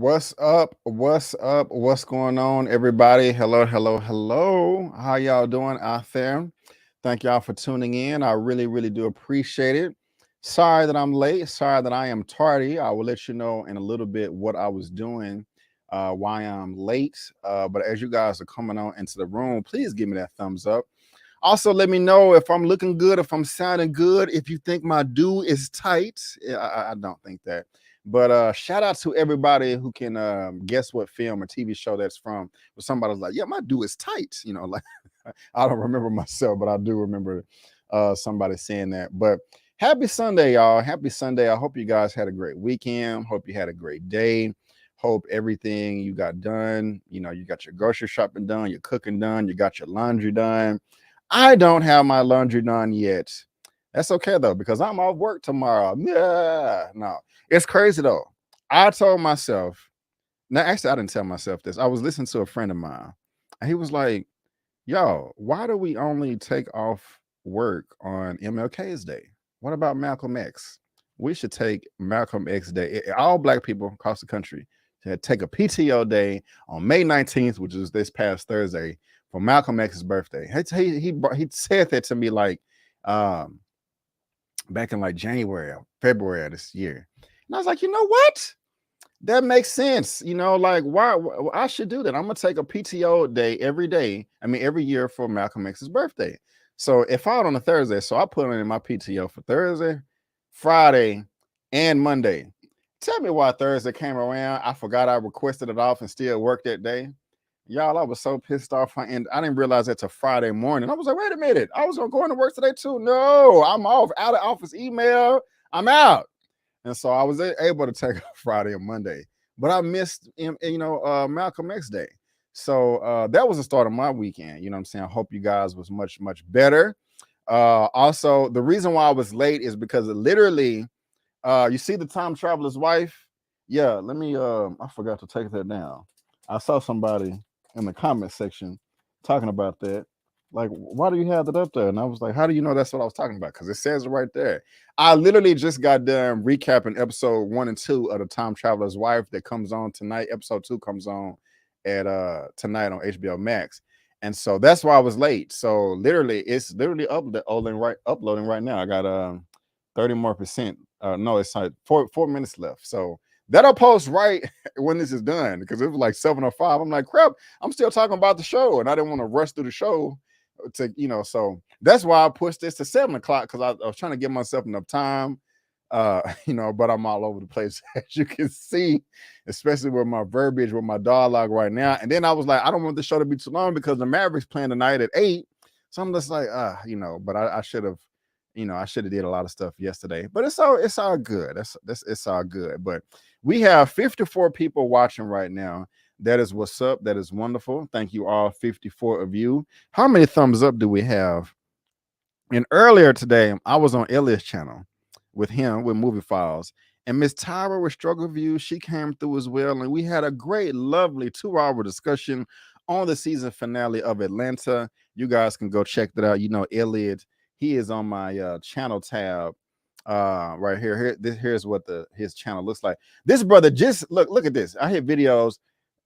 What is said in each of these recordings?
What's up? What's up? What's going on, everybody? Hello, hello, hello. How y'all doing out there? Thank y'all for tuning in. I really, really do appreciate it. Sorry that I'm late. Sorry that I am tardy. I will let you know in a little bit what I was doing, why I'm late. But as you guys are coming on into the room, please give me that thumbs up. Also, let me know if I'm looking good, if I'm sounding good, if you think my do is tight. I don't think that. But shout out to everybody who can guess what film or TV show that's from. But somebody's like, yeah, my do is tight. You know, like I don't remember myself, but I do remember somebody saying that. But happy Sunday, y'all. Happy Sunday. I hope you guys had a great weekend. Hope you had a great day. Hope everything you got done, you know, you got your grocery shopping done, your cooking done, you got your laundry done. I don't have my laundry done yet. That's okay, though, because I'm off work tomorrow. Yeah, no. It's crazy, though. I told myself, now, actually, I didn't tell myself this. I was listening to a friend of mine, and he was like, yo, why do we only take off work on MLK's Day? What about Malcolm X? We should take Malcolm X Day. All Black people across the country should take a PTO day on May 19th, which is this past Thursday, for Malcolm X's birthday. He said that to me like back in like January or February of this year. And I was like, you know what? That makes sense. You know, like why I should do that. I'm gonna take a PTO day every year for Malcolm X's birthday. So it falls on a Thursday. So I put in my PTO for Thursday, Friday, and Monday. Tell me why Thursday came around. I forgot I requested it off and still worked that day. Y'all, I was so pissed off. And I didn't realize that till Friday morning. I was like, wait a minute. I was going to work today too. No, I'm off. Out of office email. I'm out. And so I was able to take Friday and Monday. but I missed Malcolm X Day. So that was the start of my weekend. You know what I'm saying? I hope you guys was much, much better. Also, the reason why I was late is because it literally, you see the time traveler's wife. Yeah, let me. I forgot to take that down. I saw somebody in the comment section talking about that. Like, why do you have that up there? And I was like, how do you know that's what I was talking about? Because it says it right there. I literally just got done recapping episode 1 and 2 of the Time Traveler's Wife that comes on tonight. Episode 2 comes on at tonight on HBO Max. And so that's why I was late. So literally, it's literally uploading right now. I got 30 more percent. No, it's like 4 minutes left. So that'll post right when this is done because it was like 7:05. I'm like, crap, I'm still talking about the show, and I didn't want to rush through the show so that's why I pushed this to 7 o'clock because I was trying to give myself enough time. But I'm all over the place as you can see, especially with my verbiage with my dialogue right now. And then I was like, I don't want the show to be too long because the Mavericks playing tonight at 8. So I'm just like, but I should have, I should have did a lot of stuff yesterday. But it's all good. It's all good. But we have 54 people watching right now. That is what's up. That is wonderful. Thank you all, 54 of you. How many thumbs up do we have? And earlier today, I was on Elliot's channel with Movie Files. And Miss Tyra with Struggle View, she came through as well. And we had a great, lovely 2-hour discussion on the season finale of Atlanta. You guys can go check that out. Elliot, he is on my channel tab right here. Here's what his channel looks like. This brother just look at this. I hit videos.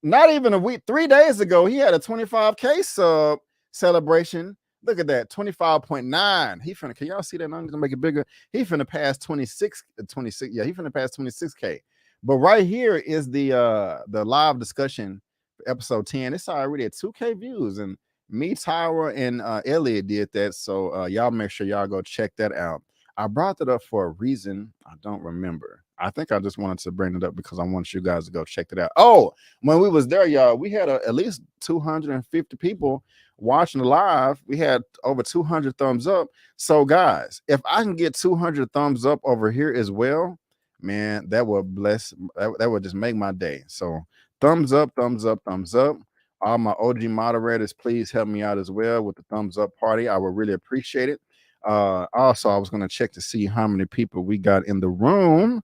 Not even a week, 3 days ago, he had a 25K sub celebration. Look at that, 25.9. Can y'all see that? I'm gonna make it bigger. He finna pass 26. Yeah, he finna pass 26K. But right here is the live discussion for episode 10. It's already at 2K views, and me, Tyra, and Elliot did that. So y'all make sure y'all go check that out. I brought that up for a reason. I don't remember. I think I just wanted to bring it up because I want you guys to go check it out. Oh, when we was there, y'all, we had at least 250 people watching the live. We had over 200 thumbs up. So, guys, if I can get 200 thumbs up over here as well, man, that would that would just make my day. So, thumbs up, thumbs up, thumbs up. All my OG moderators, please help me out as well with the thumbs up party. I would really appreciate it. Also, I was going to check to see how many people we got in the room.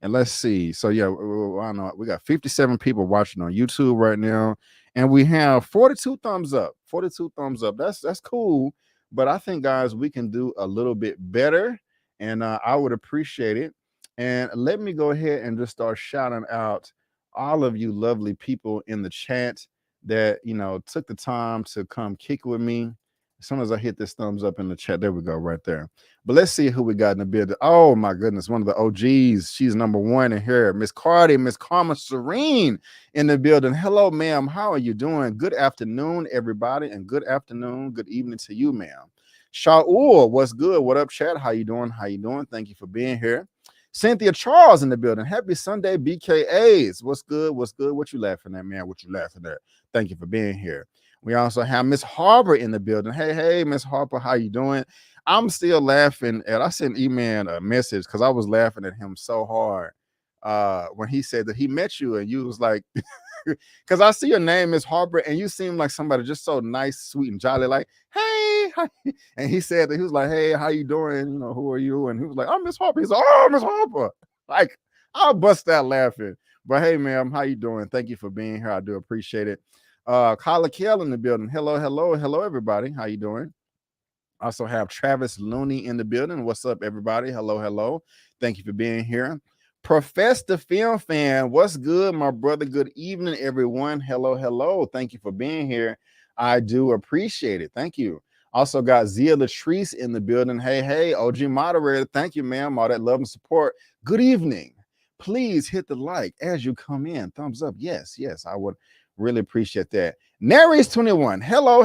And let's see. So, yeah, I know we got 57 people watching on YouTube right now. And we have 42 thumbs up. 42 thumbs up. That's cool. But I think, guys, we can do a little bit better. And I would appreciate it. And let me go ahead and just start shouting out all of you lovely people in the chat that, took the time to come kick with me. As soon as I hit this thumbs up in the chat, there we go, right there. But let's see who we got in the building. Oh my goodness, one of the OGs. She's number one in here. Miss Cardi, Miss Karma Serene in the building. Hello, ma'am. How are you doing? Good afternoon, everybody, and good afternoon, good evening to you, ma'am. Shaul, what's good? What up, chat? How you doing? How you doing? Thank you for being here. Cynthia Charles in the building. Happy Sunday, BKAs. What's good? What's good? What you laughing at, man? What you laughing at? Thank you for being here. We also have Miss Harper in the building. Hey, Miss Harper, how you doing? I'm still laughing at. I sent Eman a message because I was laughing at him so hard when he said that he met you and you was like, because I see your name is Harper and you seem like somebody just so nice, sweet, and jolly. Like, hey, and he said that he was like, hey, how you doing? Who are you? And he was like, I'm Miss Harper. He's like, oh, Miss Harper. Like, I'll bust out laughing. But hey, ma'am, how you doing? Thank you for being here. I do appreciate it. Kyla Kell in the building. Hello, everybody. How you doing? Also have Travis Looney in the building. What's up, everybody? Hello. Thank you for being here. Profess the Film Fan. What's good, my brother? Good evening, everyone. Hello. Thank you for being here. I do appreciate it. Thank you. Also got Zia Latrice in the building. Hey, OG moderator. Thank you, ma'am. All that love and support. Good evening. Please hit the like as you come in. Thumbs up. Yes. I would really appreciate that. Nary's 21. Hello.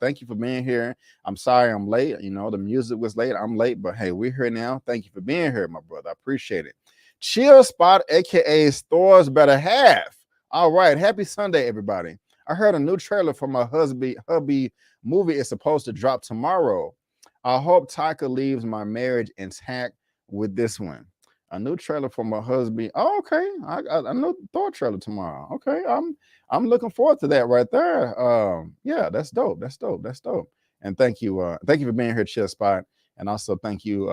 Thank you for being here. I'm sorry I'm late. The music was late. I'm late, but hey, we're here now. Thank you for being here, my brother. I appreciate it. Chill Spot, aka Store's Better Half. All right. Happy Sunday, everybody. I heard a new trailer for my hubby movie is supposed to drop tomorrow. I hope Tyka leaves my marriage intact with this one. A new trailer for my husband. Oh, okay. I know Thor trailer tomorrow. Okay. I'm looking forward to that right there. Yeah, that's dope. That's dope. That's dope. And thank you for being here, Chill Spot. And also thank you,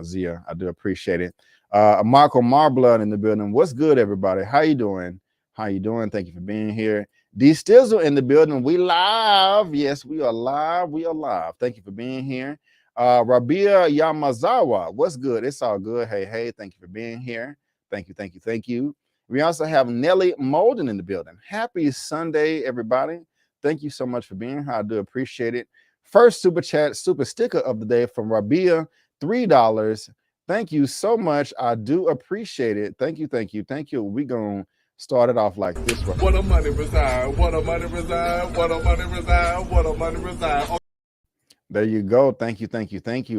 Zia. I do appreciate it. Marco Marblood in the building. What's good, everybody? How you doing? How you doing? Thank you for being here. D Stizzle in the building. We live. Yes, we are live. We are live. Thank you for being here. Rabia Yamazawa, what's good? It's all good. Hey, thank you for being here. Thank you. We also have Nelly Molden in the building. Happy Sunday, everybody. Thank you so much for being here. I do appreciate it. First super chat, super sticker of the day from Rabia, $3. Thank you so much. I do appreciate it. Thank you. We're going to start it off like this. What a money reside, what a money reside, what a money reside, what a money reside. There you go. Thank you.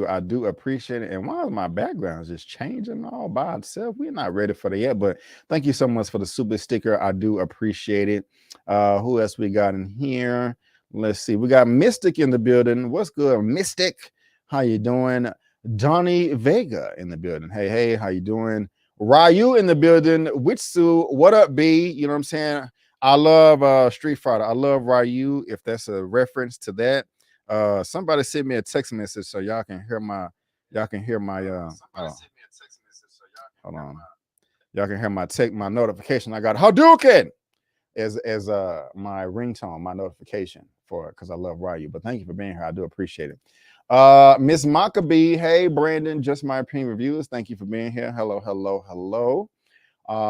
I do appreciate it. And why is my background just changing all by itself? We're not ready for that yet, but thank you so much for the super sticker. I do appreciate it. Who else we got in here? Let's see. We got Mystic in the building. What's good, Mystic? How you doing? Donnie Vega in the building. Hey, how you doing? Ryu in the building. Witsu, what up, B? You know what I'm saying? I love Street Fighter. I love Ryu, if that's a reference to that. Somebody sent me a text message so y'all can hear my hold on. Y'all can hear my notification. I got Hadouken as my ringtone, my notification for it, because I love Ryu. But thank you for being here. I do appreciate it. Miss Maccabee, hey Brandon, just my opinion reviews. Thank you for being here. Hello.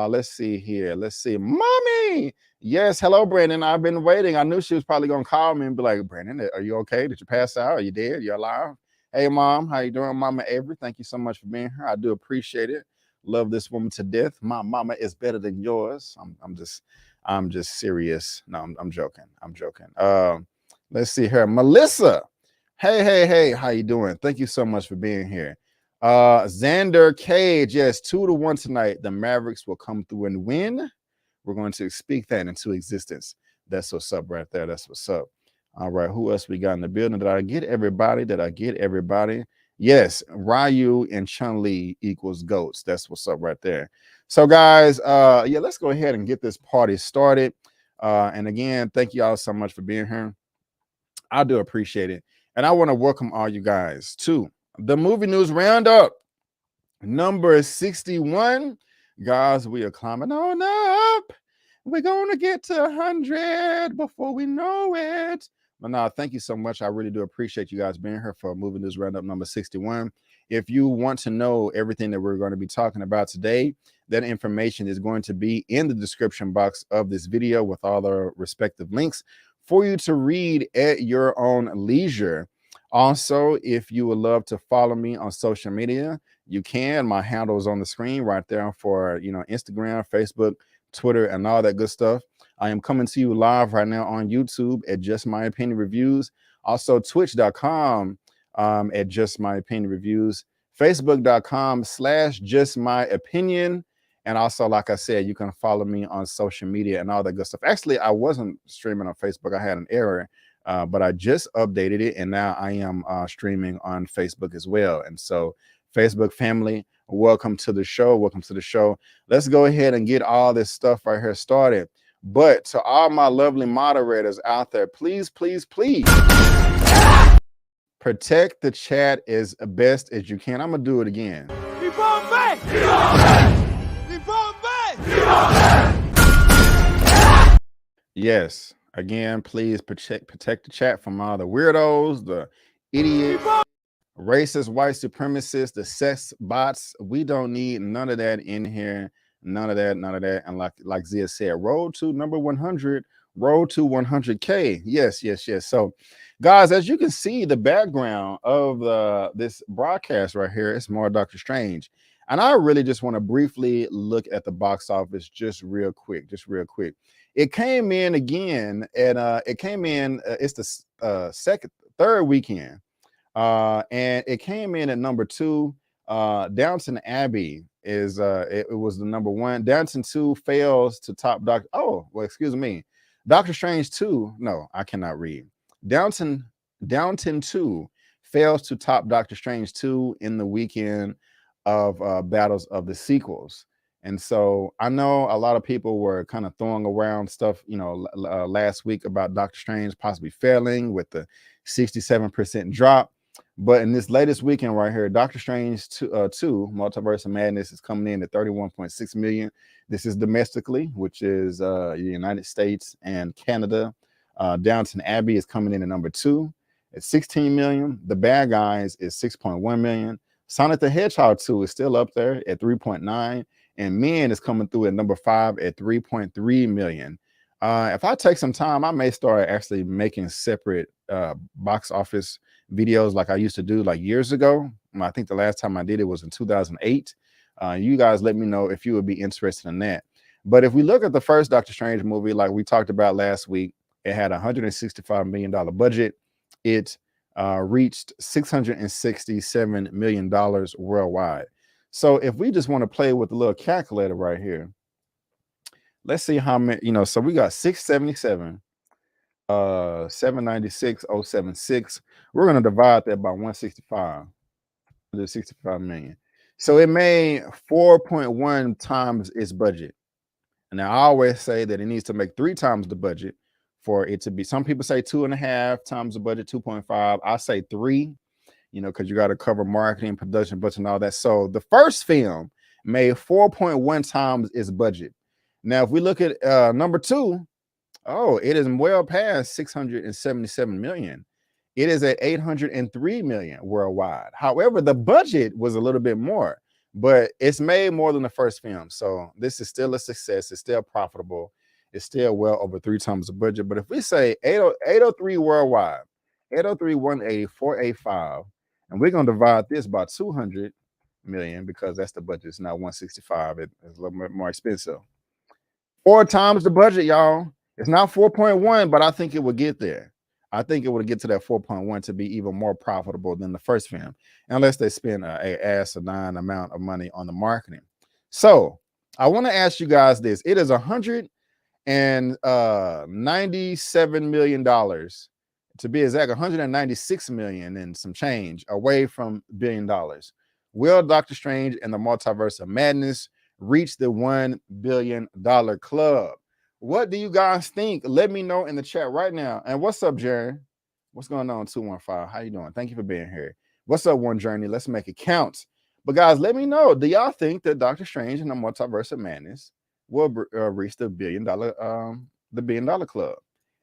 Let's see here. Mommy. Yes, hello, Brandon. I've been waiting. I knew she was probably gonna call me and be like, Brandon, are you okay? Did you pass out? Are you dead? You alive? Hey, Mom, how you doing? Mama Avery, thank you so much for being here. I do appreciate it. Love this woman to death. My mama is better than yours. I'm just serious. No, I'm joking. Let's see here. Melissa. Hey, how you doing? Thank you so much for being here. Xander Cage, yes, 2-1 tonight. The Mavericks will come through and win. We're going to speak that into existence. That's what's up right there. That's what's up. All right, who else we got in the building? Did I get everybody? Yes, Ryu and Chun-Li equals GOATs. That's what's up right there. So, guys, yeah, let's go ahead and get this party started. And again, thank you all so much for being here. I do appreciate it. And I want to welcome all you guys to the Movie News Roundup, number 61. Guys, we are climbing on up. We're going to get to 100 before we know it. But no, thank you so much. I really do appreciate you guys being here for Movie News Roundup number 61. If you want to know everything that we're going to be talking about today, that information is going to be in the description box of this video with all the respective links for you to read at your own leisure. Also, if you would love to follow me on social media, you can. My handle is on the screen right there for, Instagram, Facebook, Twitter, and all that good stuff. I am coming to you live right now on YouTube at Just My Opinion Reviews. Also, twitch.com at Just My Opinion Reviews. Facebook.com/Just My Opinion. And also, like I said, you can follow me on social media and all that good stuff. Actually, I wasn't streaming on Facebook. I had an error. But I just updated it, and now I am streaming on Facebook as well. And so, Facebook family, welcome to the show. Let's go ahead and get all this stuff right here started. But to all my lovely moderators out there, please protect the chat as best as you can. I'm going to do it again. Yes. Again, please protect the chat from all the weirdos, the idiots, racist, white supremacists, the sex bots. We don't need none of that in here. None of that. And like Zia said, road to number 100, road to 100K. Yes. So, guys, as you can see, the background of this broadcast right here is more Doctor Strange. And I really just want to briefly look at the box office just real quick. It came in again, and it's the third weekend, and it came in at number 2. Downton Abbey is it was the number 1. Downton 2 fails to top Doctor. Oh, well, excuse me. Doctor Strange 2. No, I cannot read. Downton 2 fails to top Doctor Strange 2 in the weekend. of battles of the sequels. And so I know a lot of people were kind of throwing around stuff, last week about Doctor Strange possibly failing with the 67% drop. But in this latest weekend right here, Doctor Strange 2 Multiverse of Madness is coming in at 31.6 million. This is domestically, which is the United States and Canada. Downton Abbey is coming in at number 2 at 16 million. The Bad Guys is 6.1 million. Sonic the Hedgehog 2 is still up there at 3.9, and Men is coming through at number 5 at 3.3 million. If I take some time, I may start actually making separate box office videos like I used to do like years ago. I think the last time I did it was in 2008. You guys let me know if you would be interested in that. But if we look at the first Doctor Strange movie, like we talked about last week, it had a $165 million budget. It reached $667 million worldwide. So if we just want to play with the little calculator right here, let's see how many, so we got 677, 796, 076. We're going to divide that by 165 million. So it made 4.1 times its budget. And I always say that it needs to make 3 times the budget for it to be. Some people say 2.5 times the budget, 2.5. I say 3, because you got to cover marketing, production, budget, and all that. So the first film made 4.1 times its budget. Now, if we look at number 2, it is well past 677 million. It is at 803 million worldwide. However, the budget was a little bit more, but it's made more than the first film. So this is still a success. It's still profitable. It's still well over 3 times the budget. But if we say 803 worldwide, 803, 180, 485, and we're going to divide this by 200 million because that's the budget. It's not 165. It's a little bit more expensive. 4 times the budget, y'all. It's not 4.1, but I think it would get there. I think it would get to that 4.1 to be even more profitable than the first film, unless they spend an asinine amount of money on the marketing. So I want to ask you guys this. It is $197 million, to be exact, 196 million and some change away from $1 billion. Will Doctor Strange and the Multiverse of Madness reach the $1 billion club? What do you guys think? Let me know in the chat right now. And what's up, Jaron? What's going on, 215? How you doing? Thank you for being here. What's up, One Journey? Let's make it count. But guys, let me know. Do y'all think that Doctor Strange and the Multiverse of Madness will reach the $1 billion club?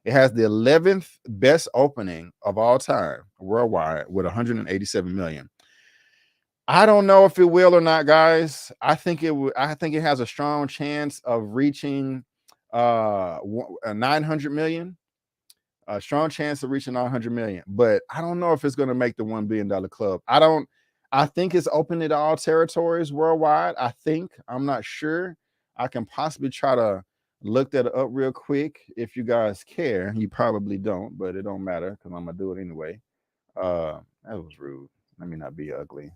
It has the 11th best opening of all time worldwide with 187 million. I don't know if it will or not, guys. I think it would. I think it has a strong chance of reaching 900 million. A strong chance of reaching 900 million, but I don't know if it's going to make the $1 billion club. I think it's open to all territories worldwide. I'm not sure. I can possibly try to look that up real quick if you guys care. You probably don't, but it don't matter because I'm gonna do it anyway. That was rude. Let me not be ugly.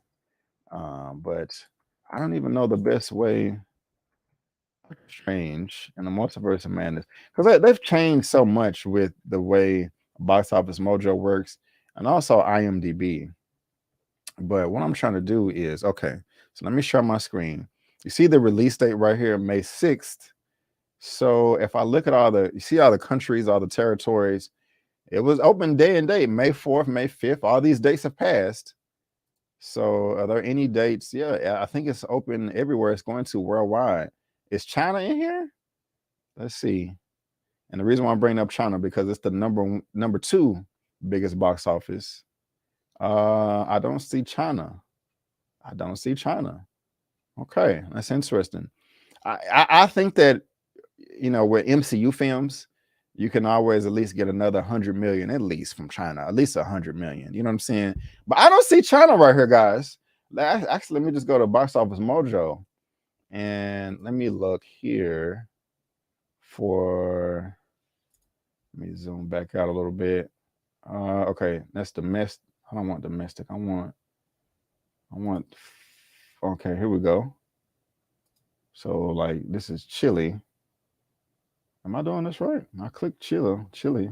But I don't even know the best way. Strange and the Multiverse of Madness, because they've changed so much with the way Box Office Mojo works and also IMDb. But what I'm trying to do is, okay, so let me share my screen. You see the release date right here, May 6th. So if I look at you see all the countries, all the territories, it was open day and date, May 4th, May 5th. All these dates have passed. So are there any dates? Yeah, I think it's open everywhere it's going to worldwide. Is China in here? Let's see. And the reason why I'm bringing up China because it's the number 2 biggest box office. I don't see China. Okay, that's interesting. I think that with MCU films, you can always at least get another 100 million at least from China, at least 100 million. You know what I'm saying? But I don't see China right here, guys. Actually, let me just go to Box Office Mojo. And let me look here let me zoom back out a little bit. Okay, that's domestic. I don't want domestic. I want, okay, here we go. So like, this is Chile. Am I doing this right? I clicked Chile.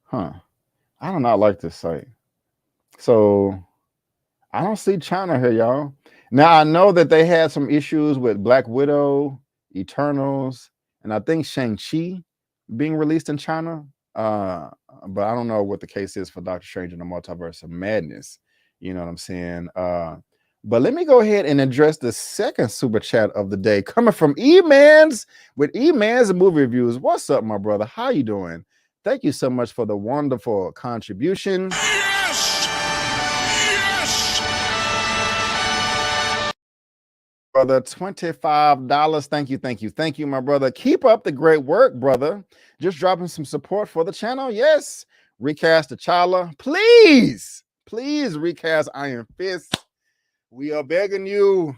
Huh. I do not like this site. So I don't see China here, y'all. Now I know that they had some issues with Black Widow, Eternals, and I think Shang-Chi being released in China. Uh, but I don't know what the case is for Doctor Strange in the Multiverse of Madness. You know what I'm saying? But let me go ahead and address the second super chat of the day, coming from Emans with Emans movie reviews. What's up, my brother? How you doing? Thank you so much for the wonderful contribution. Yes! Yes! Brother, $25. Thank you, my brother. Keep up the great work, brother. Just dropping some support for the channel. Yes. Recast T'Challa. Please recast Iron Fist. We are begging you.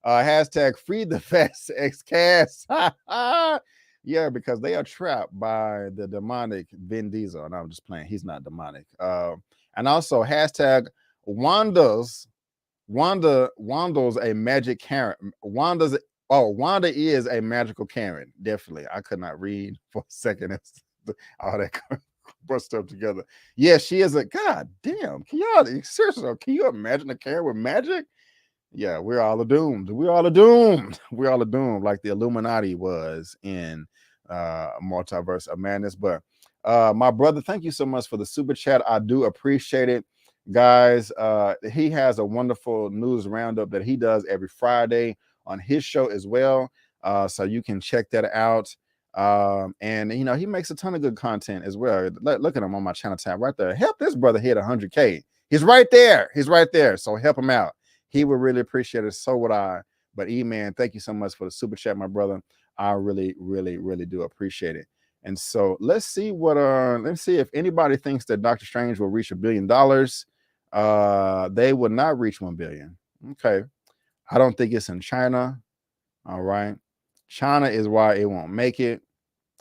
Hashtag free the fast X-Cast. Yeah, because they are trapped by the demonic Vin Diesel. And I'm just playing. He's not demonic. And also hashtag Wanda's a magic Karen. Wanda is a magical Karen. Definitely. I could not read for a second. All that bust up together. Yeah, she is a god damn. Seriously, can you imagine a Karen with magic? Yeah, we're all doomed. Like the Illuminati was in Multiverse of Madness. But my brother, thank you so much for the super chat. I do appreciate it. Guys, he has a wonderful news roundup that he does every Friday on his show as well. So you can check that out. And you know, he makes a ton of good content as well. Look at him on my channel tab right there. Help this brother hit 100K. He's right there. So help him out. He would really appreciate it. So would I. But Eman, thank you so much for the super chat, my brother. I really do appreciate it. And so let's see if anybody thinks that Doctor Strange will reach $1 billion. They will not reach 1 billion. Okay. I don't think it's in China. All right. China is why it won't make it.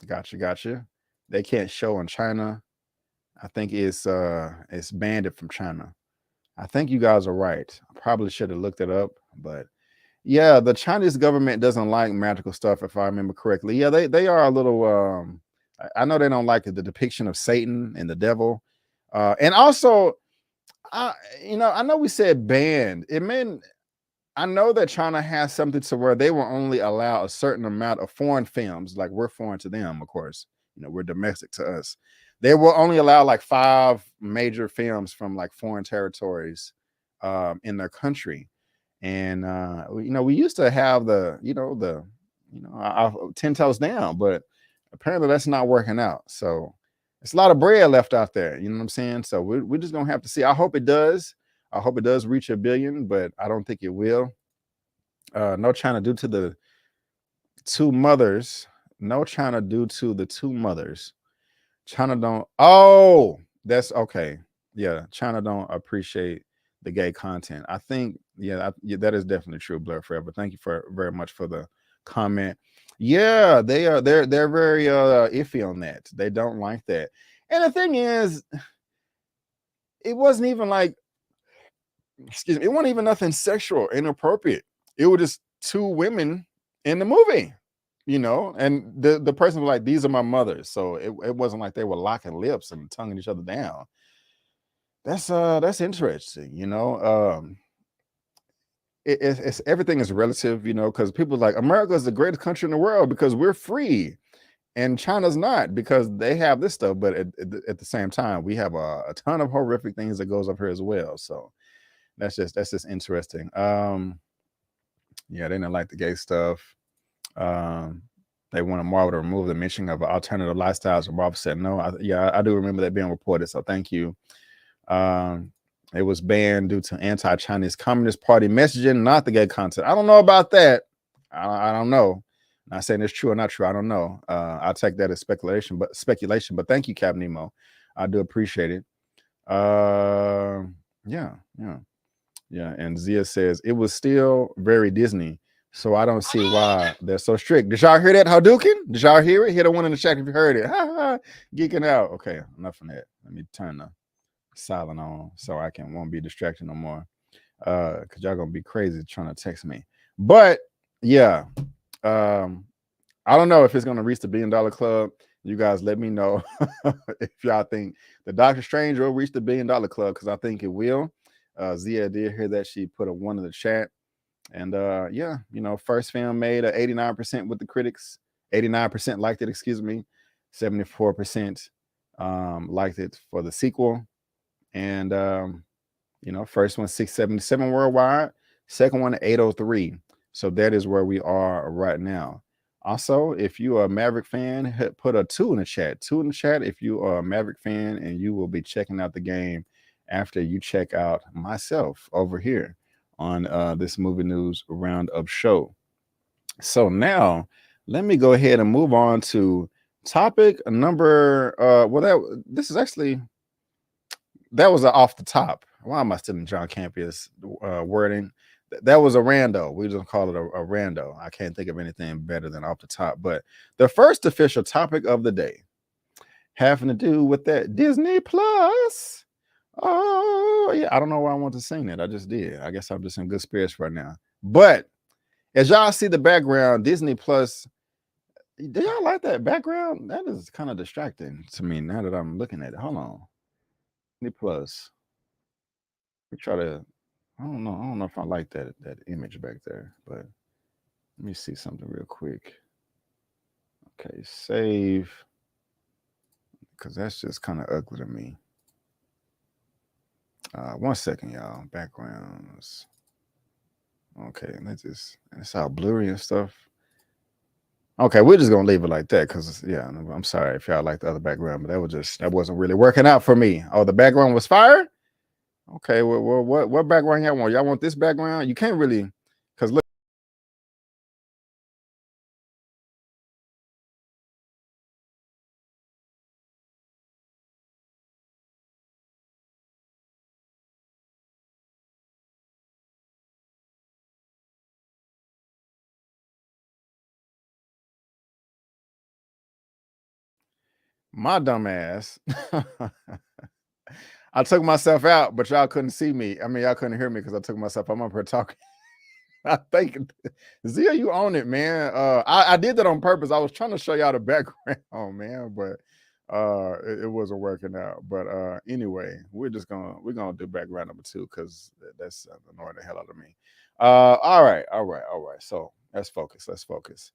Gotcha. They can't show in China. I think it's banned from China. I think you guys are right. I probably should have looked it up, but yeah, the Chinese government doesn't like magical stuff, if I remember correctly. Yeah, they are a little I know they don't like the depiction of Satan and the devil. And also, I know we said banned. It meant I know that China has something to where they will only allow a certain amount of foreign films, like we're foreign to them, of course. You know, we're domestic to us. They will only allow like 5 major films from like foreign territories in their country. And we used to have our 10 toes down, but apparently that's not working out. So it's a lot of bread left out there. You know what I'm saying? So we're just gonna have to see. I hope it does. I hope it does reach 1 billion, but I don't think it will. No China due to the 2 mothers. No China due to the 2 mothers. China don't. Oh, that's okay. Yeah, China don't appreciate the gay content. I think, yeah, that is definitely true, Blur Forever. Thank you very much for the comment. Yeah, they're very iffy on that. They don't like that. And the thing is, it wasn't even like, it wasn't even nothing sexual, inappropriate. It was just 2 women in the movie. And the person was like, these are my mothers. So it wasn't like they were locking lips and tonguing each other down. That's interesting. It's everything is relative, because people are like, America is the greatest country in the world because we're free, and China's not because they have this stuff. But at the same time, we have a ton of horrific things that goes up here as well. So that's just interesting. Yeah, they didn't like the gay stuff. They wanted Marvel to remove the mention of alternative lifestyles, and Marvel said no. I do remember that being reported, so thank you. It was banned due to anti-Chinese Communist Party messaging, not the gay content. I don't know about that. I don't know. I'm not saying it's true or not true. I don't know. I'll take that as speculation. But thank you, Cap Nemo. I do appreciate it. Yeah. And Zia says it was still very Disney. So I don't see why they're so strict. Did y'all hear that, Hadouken? Did y'all hear it? Hit a 1 in the chat if you heard it. Geeking out. Okay, enough of that. Let me turn the silent on so I won't be distracted no more. Because y'all gonna be crazy trying to text me. But yeah, I don't know if it's gonna reach the $1 billion club. You guys let me know if y'all think the Doctor Strange will reach the $1 billion club, because I think it will. Zia did hear that. She put a 1 in the chat. And yeah, first film made 89% with the critics. 89% liked it, excuse me. 74% liked it for the sequel. And first one 677 worldwide, second one 803. So that is where we are right now. Also, if you are a Maverick fan, put a 2 in the chat. 2 in the chat if you are a Maverick fan, and you will be checking out the game after you check out myself over here on this movie news roundup show. So now let me go ahead and move on to topic number this is actually, that was off the top. Why am I still in John Campus wording? That was a rando. We just call it a rando. I can't think of anything better than off the top. But the first official topic of the day having to do with that Disney Plus. Oh, yeah. I don't know why I want to sing that. I just did. I guess I'm just in good spirits right now. But as y'all see the background, Disney Plus, do y'all like that background? That is kind of distracting to me now that I'm looking at it. Hold on. Disney Plus. We try to, I don't know if I like that image back there, but let me see something real quick. Okay, save, because that's just kind of ugly to me. 1 second, y'all. Backgrounds. Okay, it's all blurry and stuff. Okay, we're just gonna leave it like that because yeah, I'm sorry if y'all like the other background, but that wasn't really working out for me. Oh, the background was fire. Okay, well, what background y'all want? Y'all want this background? You can't really, because look. My dumb ass. I took myself out, but y'all couldn't see me. I mean, y'all couldn't hear me because I took myself. I'm up here talking. I think Zia, you own it, man. I did that on purpose. I was trying to show y'all the background, man, but it wasn't working out. But anyway, we're gonna do background number 2 because that's annoying the hell out of me. All right. So let's focus.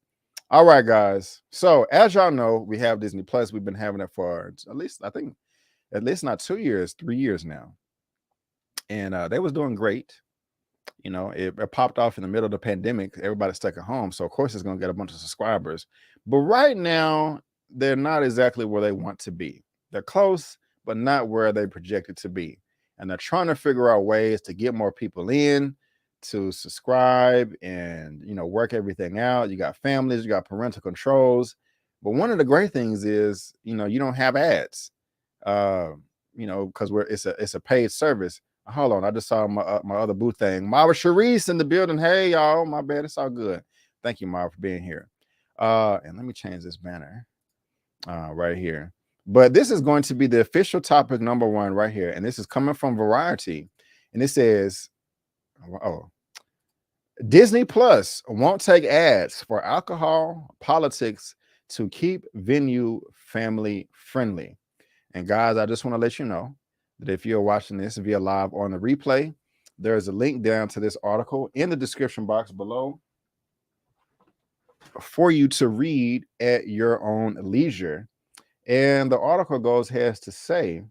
All right, guys. So as y'all know, we have Disney Plus. We've been having it for at least not 2 years, 3 years now. And they was doing great. It popped off in the middle of the pandemic. Everybody's stuck at home. So of course it's going to get a bunch of subscribers. But right now, they're not exactly where they want to be. They're close, but not where they projected to be. And they're trying to figure out ways to get more people in to subscribe and, work everything out. You got families, you got parental controls. But one of the great things is, you don't have ads, because it's a paid service. Hold on, I just saw my other boo thing. Mara Sharice in the building. Hey, y'all, my bad. It's all good. Thank you, Mara, for being here. And let me change this banner right here. But this is going to be the official topic number 1 right here. And this is coming from Variety. And it says, Disney Plus won't take ads for alcohol, politics to keep venue family friendly. And guys, I just want to let you know that if you're watching this via live on the replay, there's a link down to this article in the description box below for you to read at your own leisure. And the article has to say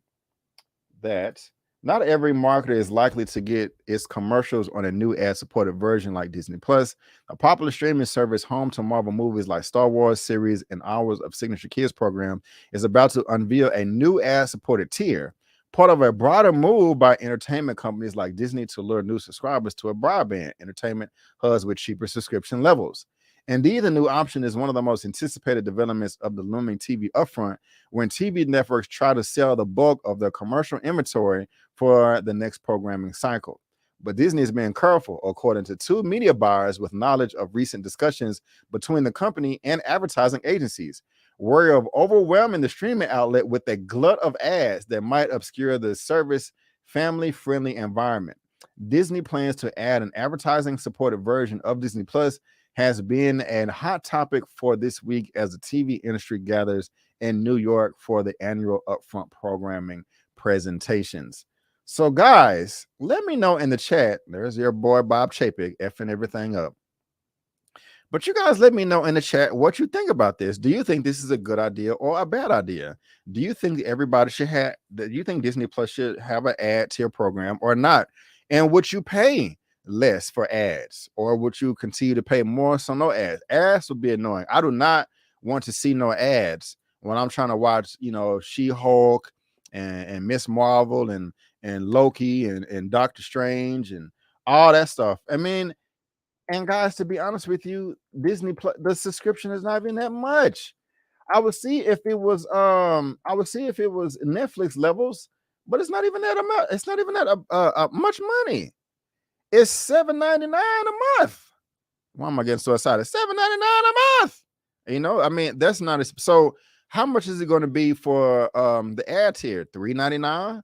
that not every marketer is likely to get its commercials on a new ad-supported version like Disney Plus, a popular streaming service home to Marvel movies like Star Wars series and hours of signature kids program, is about to unveil a new ad-supported tier, part of a broader move by entertainment companies like Disney to lure new subscribers to a broadband entertainment hubs with cheaper subscription levels. Indeed, the new option is one of the most anticipated developments of the looming TV upfront, when TV networks try to sell the bulk of their commercial inventory for the next programming cycle. But Disney is being careful, according to 2 media buyers with knowledge of recent discussions between the company and advertising agencies, wary of overwhelming the streaming outlet with a glut of ads that might obscure the service family-friendly environment. Disney plans to add an advertising-supported version of Disney Plus has been a hot topic for this week as the TV industry gathers in New York for the annual upfront programming presentations. So, guys, let me know in the chat. There's your boy Bob Chapek effing everything up. But you guys let me know in the chat what you think about this. Do you think this is a good idea or a bad idea? Do you think everybody should have, do you think Disney Plus should have an ad tier program or not? And would you pay less for ads or would you continue to pay more so no ads? Ads would be annoying. I do not want to see no ads when I'm trying to watch, She-Hulk and Miss Marvel and Loki and Doctor Strange and all that stuff. I mean, and guys, to be honest with you, Disney Plus, the subscription is not even that much. I would see if it was Netflix levels, but it's not even that amount. It's not even that much money. It's $7.99 a month. Why am I getting so excited? $7.99 a month. I mean, that's not so. How much is it going to be for the ad tier? $3.99,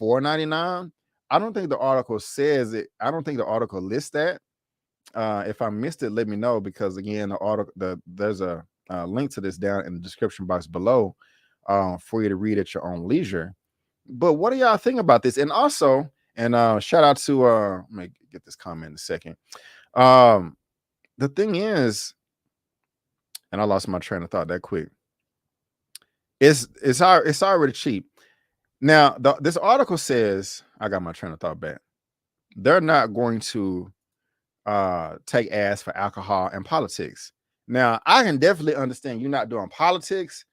$4.99. I don't think the article says it. I don't think the article lists that. If I missed it, let me know, because again, there's a link to this down in the description box below for you to read at your own leisure. But what do y'all think about this? And also, shout out to let me get this comment in a second. The thing is, and I lost my train of thought that quick. It's already cheap. Now, this article says, I got my train of thought back. They're not going to take ads for alcohol and politics. Now, I can definitely understand you not doing politics.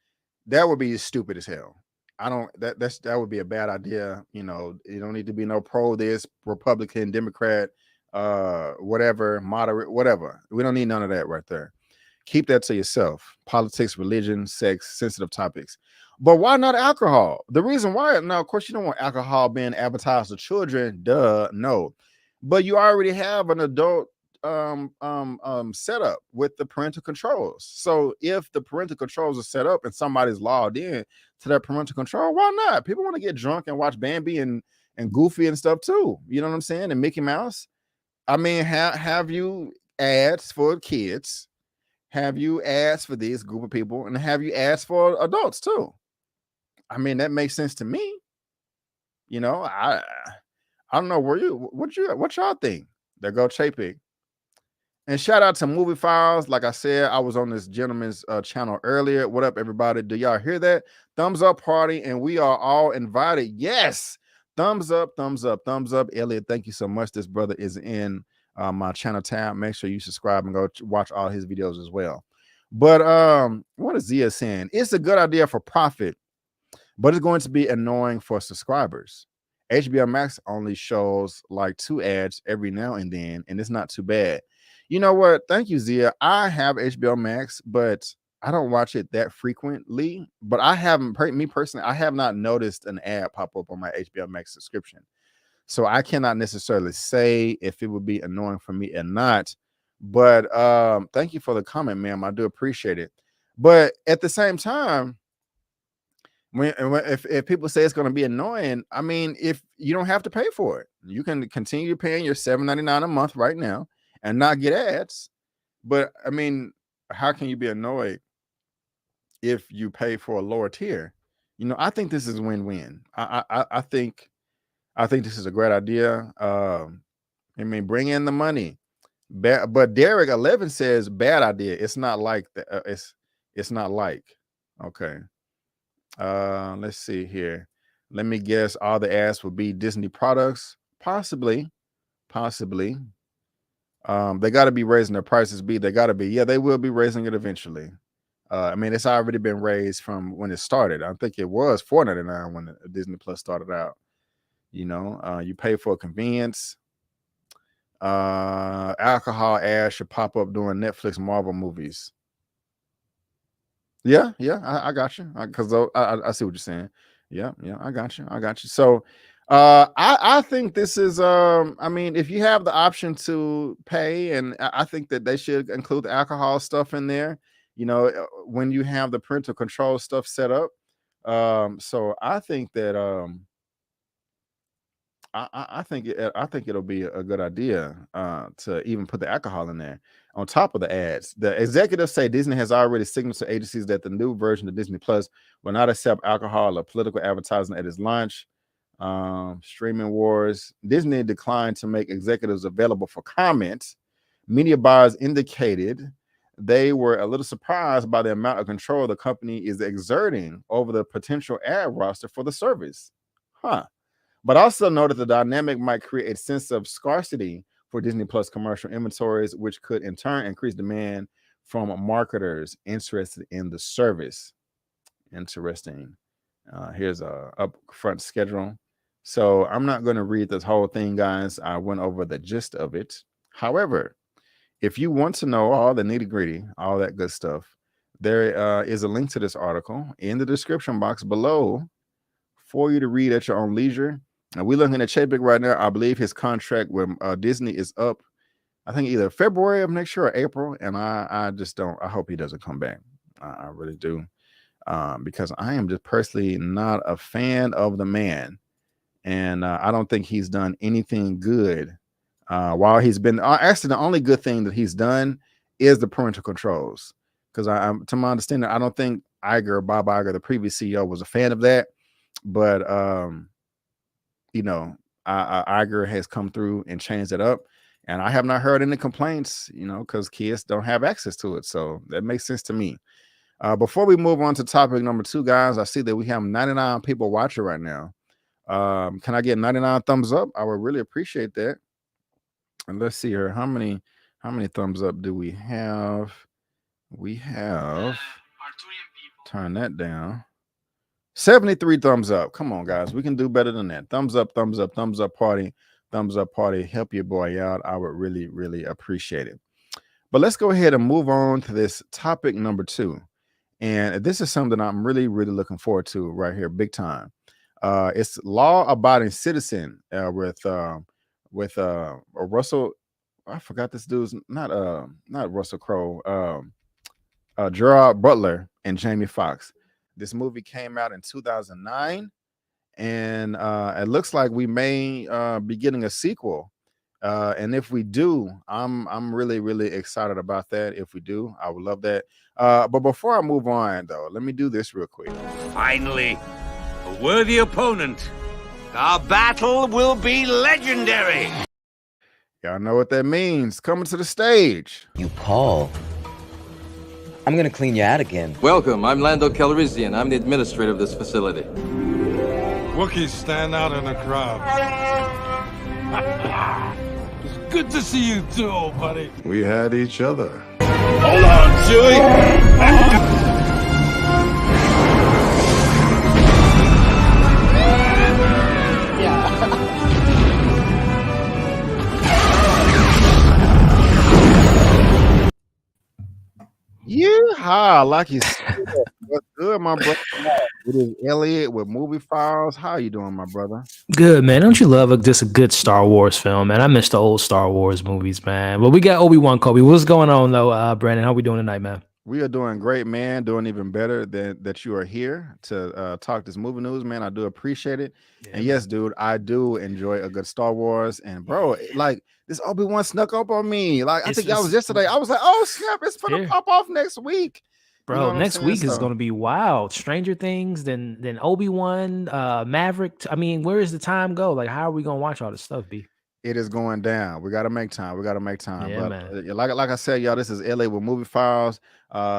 That would be stupid as hell. That would be a bad idea. You don't need to be no pro this, Republican, Democrat, whatever, moderate, whatever. We don't need none of that right there. Keep that to yourself. Politics, religion, sex, sensitive topics. But why not alcohol? The reason why, now, of course, you don't want alcohol being advertised to children. Duh, no. But you already have an adult setup with the parental controls. So if the parental controls are set up and somebody's logged in to that parental control, why not? People want to get drunk and watch Bambi and Goofy and stuff too. You know what I'm saying? And Mickey Mouse. I mean, have you ads for kids? Have you ads for this group of people? And have you ads for adults too? I mean, that makes sense to me. I don't know what y'all think. There go Chapek. And shout out to Movie Files. Like I said, I was on this gentleman's channel earlier. What up, everybody? Do y'all hear that? Thumbs up party, and we are all invited. Yes, thumbs up, thumbs up, thumbs up. Elliot, thank you so much. This brother is in my channel tab. Make sure you subscribe and go watch all his videos as well. But what is Zia saying? It's a good idea for profit, but it's going to be annoying for subscribers. HBO Max only shows like 2 ads every now and then, and it's not too bad. You know what? Thank you, Zia. I have HBO Max, but I don't watch it that frequently. But I haven't, me personally, I have not noticed an ad pop up on my HBO Max subscription. So I cannot necessarily say if it would be annoying for me or not. But thank you for the comment, ma'am. I do appreciate it. But at the same time, if people say it's going to be annoying, I mean, if you don't have to pay for it, you can continue paying your $7.99 a month right now and not get ads. But I mean, how can you be annoyed if you pay for a lower tier? I think this is win-win. I think this is a great idea. I mean, bring in the money. But Derek 11 says bad idea. It's not like it's not like. Okay. Let's see here. Let me guess. All the ads will be Disney products. Possibly. They got to be raising their prices. They got to be. Yeah, they will be raising it eventually. I mean, it's already been raised from when it started. I think it was $4.99 when Disney Plus started out. You pay for convenience. Alcohol ads should pop up during Netflix Marvel movies. Yeah, I got you. Because I see what you're saying. Yeah, I got you. So I think this is I mean, if you have the option to pay, and I think that they should include the alcohol stuff in there, when you have the parental control stuff set up. So I think that I think it'll be a good idea to even put the alcohol in there on top of the ads. The executives say Disney has already signaled to agencies that the new version of Disney Plus will not accept alcohol or political advertising at its launch. Streaming wars. Disney declined to make executives available for comment. Media buyers indicated they were a little surprised by the amount of control the company is exerting over the potential ad roster for the service. But also noted the dynamic might create a sense of scarcity for Disney Plus commercial inventories, which could in turn increase demand from marketers interested in the service. Interesting. Here's a upfront schedule. So I'm not going to read this whole thing, guys. I went over the gist of it. However, if you want to know all the nitty gritty, all that good stuff, there is a link to this article in the description box below for you to read at your own leisure. And we're looking at Chapek right now. I believe his contract with Disney is up, I think either February of next year or April. And I just don't, I hope he doesn't come back. I really do. Because I am just personally not a fan of the man. And I don't think he's done anything good. While he's been actually the only good thing that he's done is the parental controls. Because to my understanding, I don't think Bob Iger, the previous CEO, was a fan of that. But you know, Iger has come through and changed it up, and I have not heard any complaints. You know, because kids don't have access to it, so that makes sense to me. Before we move on to topic number 2, guys, I see that we have 99 people watching right now. Can I get 99 thumbs up? I would really appreciate that. And let's see here. How many thumbs up do we have? We have, turn that down. 73 thumbs up. Come on, guys. We can do better than that. Thumbs up, thumbs up, thumbs up party. Thumbs up party. Help your boy out. I would really, really appreciate it. But let's go ahead and move on to this topic number 2. And this is something I'm really, really looking forward to right here, big time. It's law-abiding citizen with Russell. I forgot this dude's not Russell Crowe. Gerard Butler and Jamie Foxx. This movie came out in 2009, and it looks like we may be getting a sequel. And if we do, I'm really, really excited about that. If we do, I would love that. But before I move on, though, let me do this real quick. Finally, a worthy opponent. Our battle will be legendary. Y'all know what that means. Coming to the stage. You call. I'm gonna clean you out again. Welcome, I'm Lando Calrissian. I'm the administrator of this facility. Wookiees stand out in the crowd. It's good to see you too, old buddy. We had each other. Hold on, Chewie. Yeehaw, like you said. What's good, my brother? It is Elliot with Movie Files. How you doing, my brother? Good, man. Don't you love just a good Star Wars film, man? I miss the old Star Wars movies, man. But we got Obi-Wan Kenobi. What's going on, though, Brandon? How we doing tonight, man? We are doing great, man. Doing even better that you are here to talk this movie news, man. I do appreciate it. Yeah. And yes, dude, I do enjoy a good Star Wars. And bro, like this Obi-Wan snuck up on me. Like I think that was yesterday. I was like, oh snap, it's gonna pop off next week. Bro, you know next week is gonna be wild. Stranger Things, then Obi-Wan, Maverick. I mean, where does the time go? Like, how are we gonna watch all this stuff, B? It is going down. We got to make time. Yeah, but man. Like I said, y'all, this is LA with Movie Files.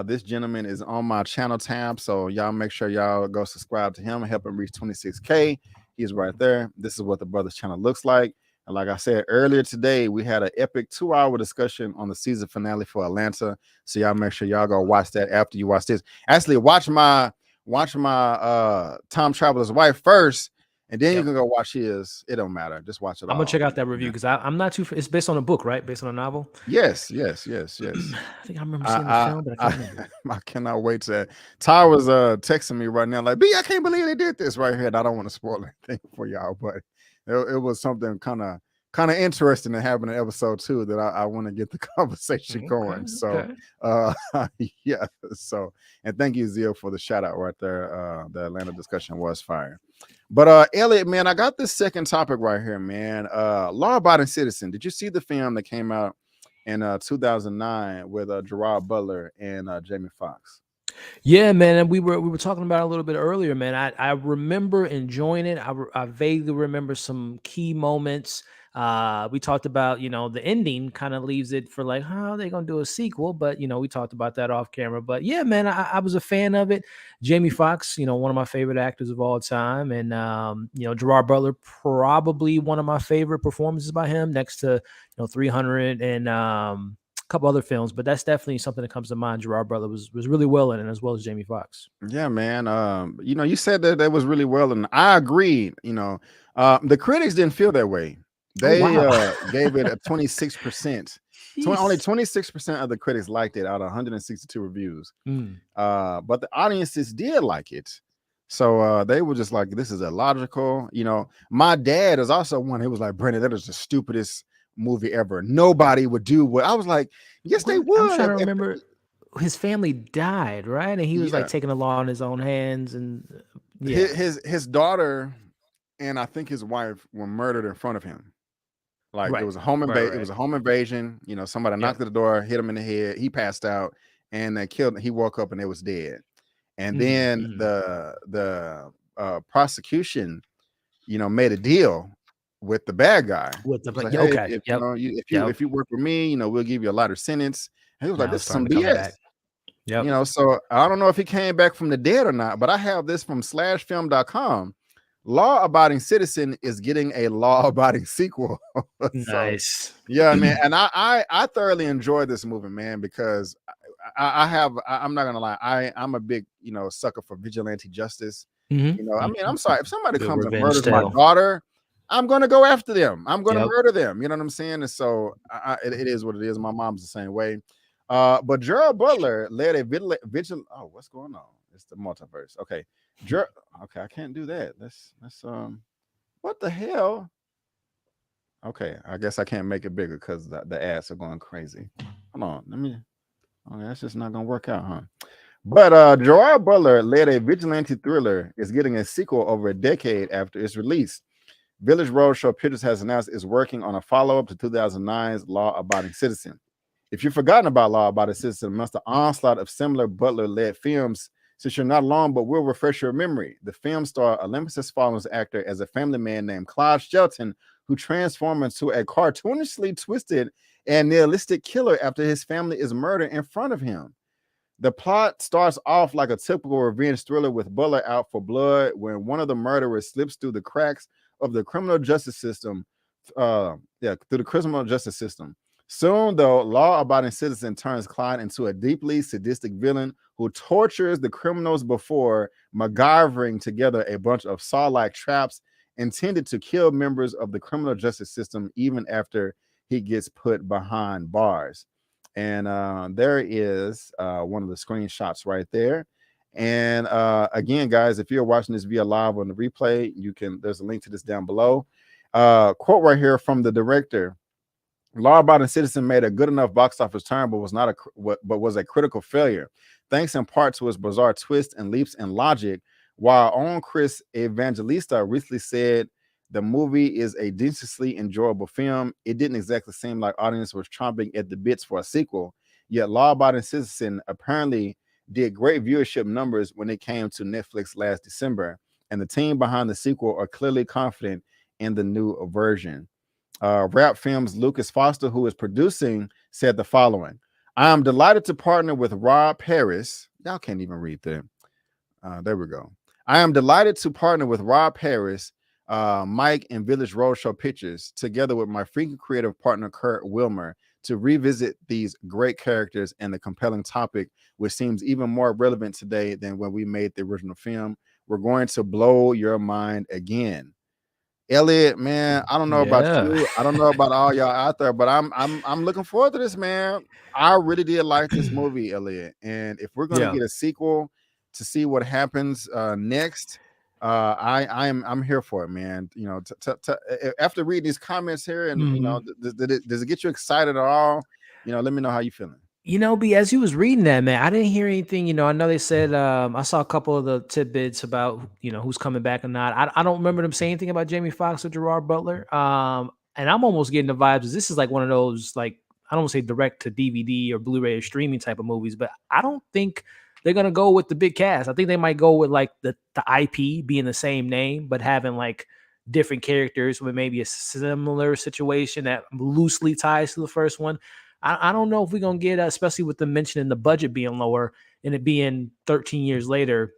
This gentleman is on my channel tab, so y'all make sure y'all go subscribe to him and help him reach 26K. He's right there. This is what the brother's channel looks like. And like I said earlier today, we had an epic 2-hour discussion on the season finale for Atlanta. So y'all make sure y'all go watch that after you watch this. Actually, watch my Time Traveler's Wife first. And then you can go watch his. It don't matter. Just watch it. I'm gonna check out that review because I'm not too. It's based on a book, right? Based on a novel. Yes. I think I remember seeing the film, but I can't remember. I cannot wait to. Ty was texting me right now, like, B, I can't believe they did this right here. And I don't want to spoil anything for y'all, but it was something kind of interesting to have in an episode 2 that I want to get the conversation going. So yeah. So and thank you, Zia, for the shout out right there. The Atlanta discussion was fire. But Elliot, man, I got this second topic right here, man. Law-abiding citizen. Did you see the film that came out in 2009 with Gerard Butler and Jamie Foxx? Yeah, man, and we were talking about it a little bit earlier, man. I remember enjoying it. I vaguely remember some key moments. We talked about, the ending kind of leaves it for like, how are they gonna do a sequel? But we talked about that off camera. But yeah, man, I was a fan of it. Jamie Foxx, one of my favorite actors of all time, and Gerard Butler, probably one of my favorite performances by him, next to 300 and a couple other films, but that's definitely something that comes to mind. Gerard Butler was really well in it, as well as Jamie Foxx. Yeah, man. You said that was really well, and I agreed. The critics didn't feel that way. They gave it a 26%. Only 26% of the critics liked it out of 162 reviews. But the audiences did like it. So they were just like, this is illogical. My dad is also one who was like, Brandon, that is the stupidest movie ever. Nobody would do what I was like. Yes, they would. I'm trying to remember. His family died, right? And he was like taking the law in his own hands, and his daughter and I think his wife were murdered in front of him. Like there was a home invasion. It was a home invasion. Somebody knocked at the door, hit him in the head. He passed out, and they killed him. He woke up and they was dead. And then the prosecution, made a deal with the bad guy. With the like, hey, if you work for me, we'll give you a lighter sentence. And he was like, this is some BS. So I don't know if he came back from the dead or not, but I have this from slashfilm.com. Law Abiding Citizen is getting a Law Abiding sequel. Nice. Yeah, man. And I thoroughly enjoyed this movie, man, because I'm not gonna lie, I'm a big sucker for vigilante justice. I mean, I'm sorry, if somebody comes and murders my daughter, I'm gonna go after them. I'm gonna murder them. You know what I'm saying? And so it is what it is. My mom's the same way. But Gerard Butler led a vigilante. Oh, what's going on? It's the multiverse. Okay. Okay, I can't do that. That's what the hell? Okay, I guess I can't make it bigger because the ads are going crazy. Hold on, okay, that's just not gonna work out, huh? But Gerard Butler led a vigilante thriller is getting a sequel over a decade after its release. Village Roadshow Pictures has announced it's working on a follow-up to 2009's Law Abiding Citizen. If you've forgotten about Law Abiding Citizen, amongst the onslaught of similar Butler-led films, since you're not alone, but we'll refresh your memory. The film starred Olympus Has Fallen's actor as a family man named Clyde Shelton, who transformed into a cartoonishly twisted and nihilistic killer after his family is murdered in front of him. The plot starts off like a typical revenge thriller with Butler out for blood when one of the murderers slips through the cracks of the criminal justice system. Soon, though, law-abiding citizen turns Clyde into a deeply sadistic villain who tortures the criminals before MacGyvering together a bunch of saw-like traps intended to kill members of the criminal justice system even after he gets put behind bars. And there is one of the screenshots right there. And again, guys, if you're watching this via live on the replay, there's a link to this down below. Quote right here from the director. Law Abiding Citizen made a good enough box office turn, but was a critical failure, thanks in part to its bizarre twist and leaps in logic. While on Chris Evangelista recently said the movie is a decently enjoyable film, it didn't exactly seem like audience was chomping at the bits for a sequel. Yet Law Abiding Citizen apparently did great viewership numbers when it came to Netflix last December, and the team behind the sequel are clearly confident in the new version. Rap Films' Lucas Foster, who is producing, said the following: I am delighted to partner with Rob Harris. Y'all can't even read that. There we go. I am delighted to partner with Rob Harris, Mike, and Village Roadshow Pictures, together with my freaking creative partner, Kurt Wilmer, to revisit these great characters and the compelling topic, which seems even more relevant today than when we made the original film. We're going to blow your mind again. Elliot, man, I don't know about you. I don't know about all y'all out there, but I'm looking forward to this, man. I really did like this movie, Elliot. And if we're gonna get a sequel to see what happens next, I'm here for it, man. After reading these comments here, and does it get you excited at all? Let me know how you feeling. B, as you was reading that, man, I didn't hear anything. I know they said I saw a couple of the tidbits about who's coming back or not. I don't remember them saying anything about Jamie Foxx or Gerard Butler. And I'm almost getting the vibes. This is like one of those, like, I don't want to say direct to DVD or Blu-ray or streaming type of movies, but I don't think they're gonna go with the big cast. I think they might go with like the IP being the same name, but having like different characters with maybe a similar situation that loosely ties to the first one. I don't know if we're gonna get, especially with the mentioning the budget being lower and it being 13 years later.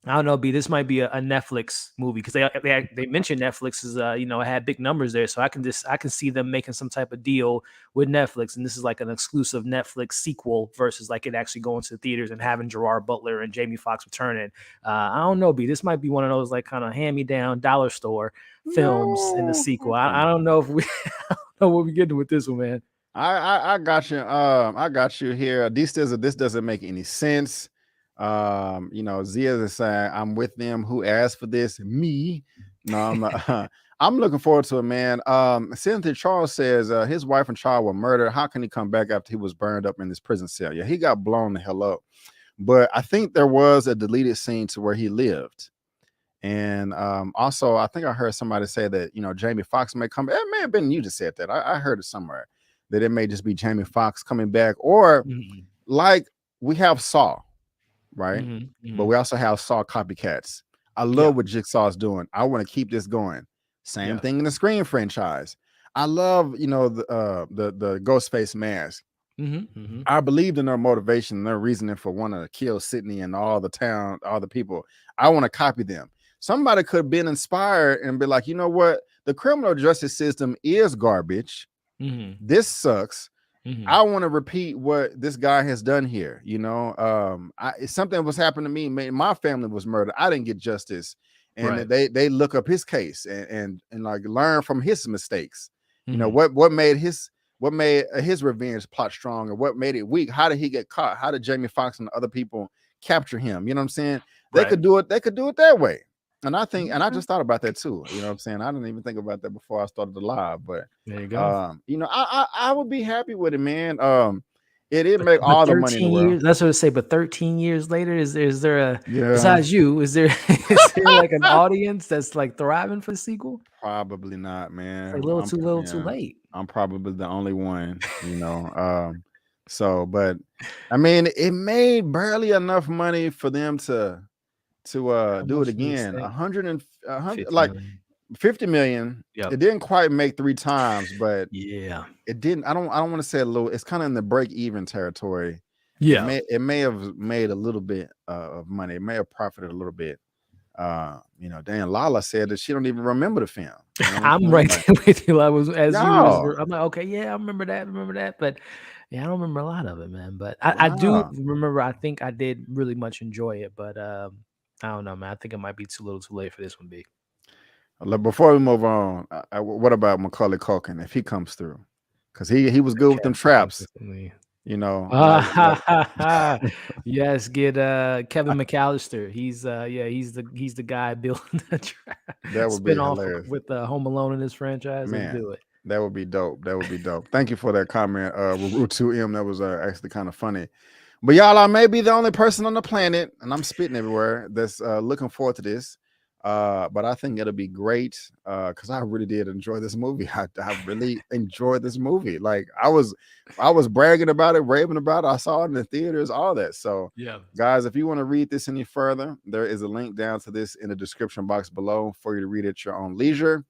I don't know, B. This might be a Netflix movie because they mentioned Netflix is it had big numbers there, so I can see them making some type of deal with Netflix, and this is like an exclusive Netflix sequel versus like it actually going to the theaters and having Gerard Butler and Jamie Foxx returning. I don't know, B. This might be one of those like kind of hand-me-down dollar store films in the sequel. I don't know if we I don't know what we're getting with this one, man. I got you. I got you here. This doesn't make any sense. Zia is saying, I'm with them. Who asked for this? Me. No, I'm not. I'm looking forward to it, man. Cynthia Charles says his wife and child were murdered. How can he come back after he was burned up in this prison cell? Yeah, he got blown the hell up. But I think there was a deleted scene to where he lived. And also, I think I heard somebody say that, Jamie Foxx may come back. It may have been you just said that. I heard it somewhere that it may just be Jamie Foxx coming back, or like we have Saw. Right, but we also have Saw copycats. I love what Jigsaw's doing. I want to keep this going. Same thing in the Scream franchise. I love the Ghostface mask. I believed in their motivation, their reasoning for wanting to kill Sydney and all the people. I want to copy them. Somebody could have been inspired and be like, you know what, the criminal justice system is garbage. This sucks. I want to repeat what this guy has done here. Something was happening to me. My family was murdered. I didn't get justice, and they look up his case and like learn from his mistakes. What made his revenge plot strong, or what made it weak? How did he get caught? How did Jamie Foxx and other people capture him? You know what I'm saying? They could do it. They could do it that way. And I think, and I just thought about that too. You know what I'm saying? I didn't even think about that before I started the live, but there you go. I would be happy with it, man. It make all the money in the world. That's what I say. But 13 years later, is there a besides you? Is there like an audience that's like thriving for the sequel? Probably not, man. It's a little too late. I'm probably the only one, So, but I mean, it made barely enough money for them to do it again. 100 like 50 million. It didn't quite make 3 times, but it didn't. I don't want to say a little. It's kind of in the break even territory. It may have made a little bit of money. It may have profited a little bit. Dan Lala said that she don't even remember the film. I'm right there with you. I'm like, okay, I remember that, but I don't remember a lot of it, man. But I do remember. I think I did really much enjoy it, but I don't know, man. I think it might be too late for this one, B. Before we move on, what about Macaulay Culkin if he comes through? Because he was good with them traps. Yes, get Kevin McAllister. He's the guy building the trap. That would be hilarious with Home Alone in this franchise. Man, do it. That would be dope. Thank you for that comment, Root2M. That was actually kind of funny. But y'all, I may be the only person on the planet, and I'm spitting everywhere, that's looking forward to this. But I think it'll be great because I really did enjoy this movie. I really enjoyed this movie. Like I was bragging about it, raving about it. I saw it in the theaters, all that. So guys, if you want to read this any further, there is a link down to this in the description box below for you to read at your own leisure.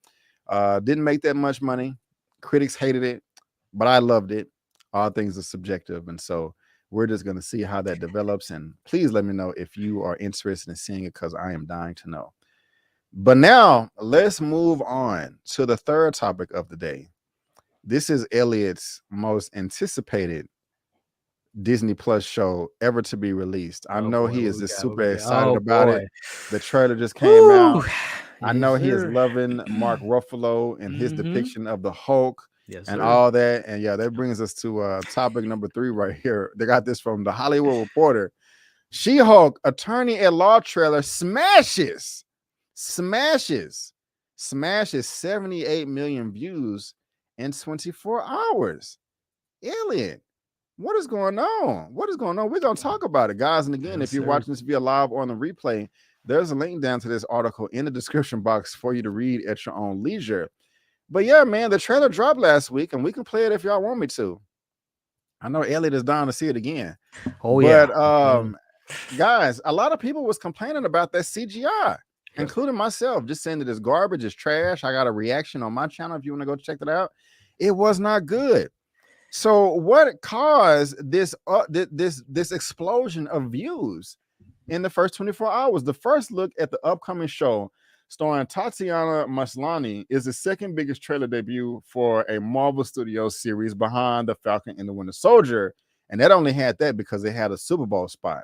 Didn't make that much money. Critics hated it, but I loved it. All things are subjective, and so we're just going to see how that develops. And please let me know if you are interested in seeing it, because I am dying to know. But now let's move on to the third topic of the day. This is Elliot's most anticipated Disney Plus show ever to be released. I know he is just super excited about it. The trailer just came out. I know he is loving Mark Ruffalo and his depiction of the Hulk and all that. And that brings us to topic number 3 right here. They got this from the Hollywood Reporter. She-Hulk attorney at law trailer smashes 78 million views in 24 hours. Elliot, what is going on? We're going to talk about it, guys. And again, if you're watching this via live or on the replay, there's a link down to this article in the description box for you to read at your own leisure. But yeah, man, the trailer dropped last week, and we can play it if y'all want me to. I know Elliot is down to see it again. But guys, a lot of people was complaining about that CGI, including myself, just saying that it's garbage, it's trash. I got a reaction on my channel if you want to go check that out. It was not good. So what caused this this explosion of views in the first 24 hours? The first look at the upcoming show starring Tatiana Maslany is the second biggest trailer debut for a Marvel Studios series behind The Falcon and the Winter Soldier. And that only had that because they had a Super Bowl spot.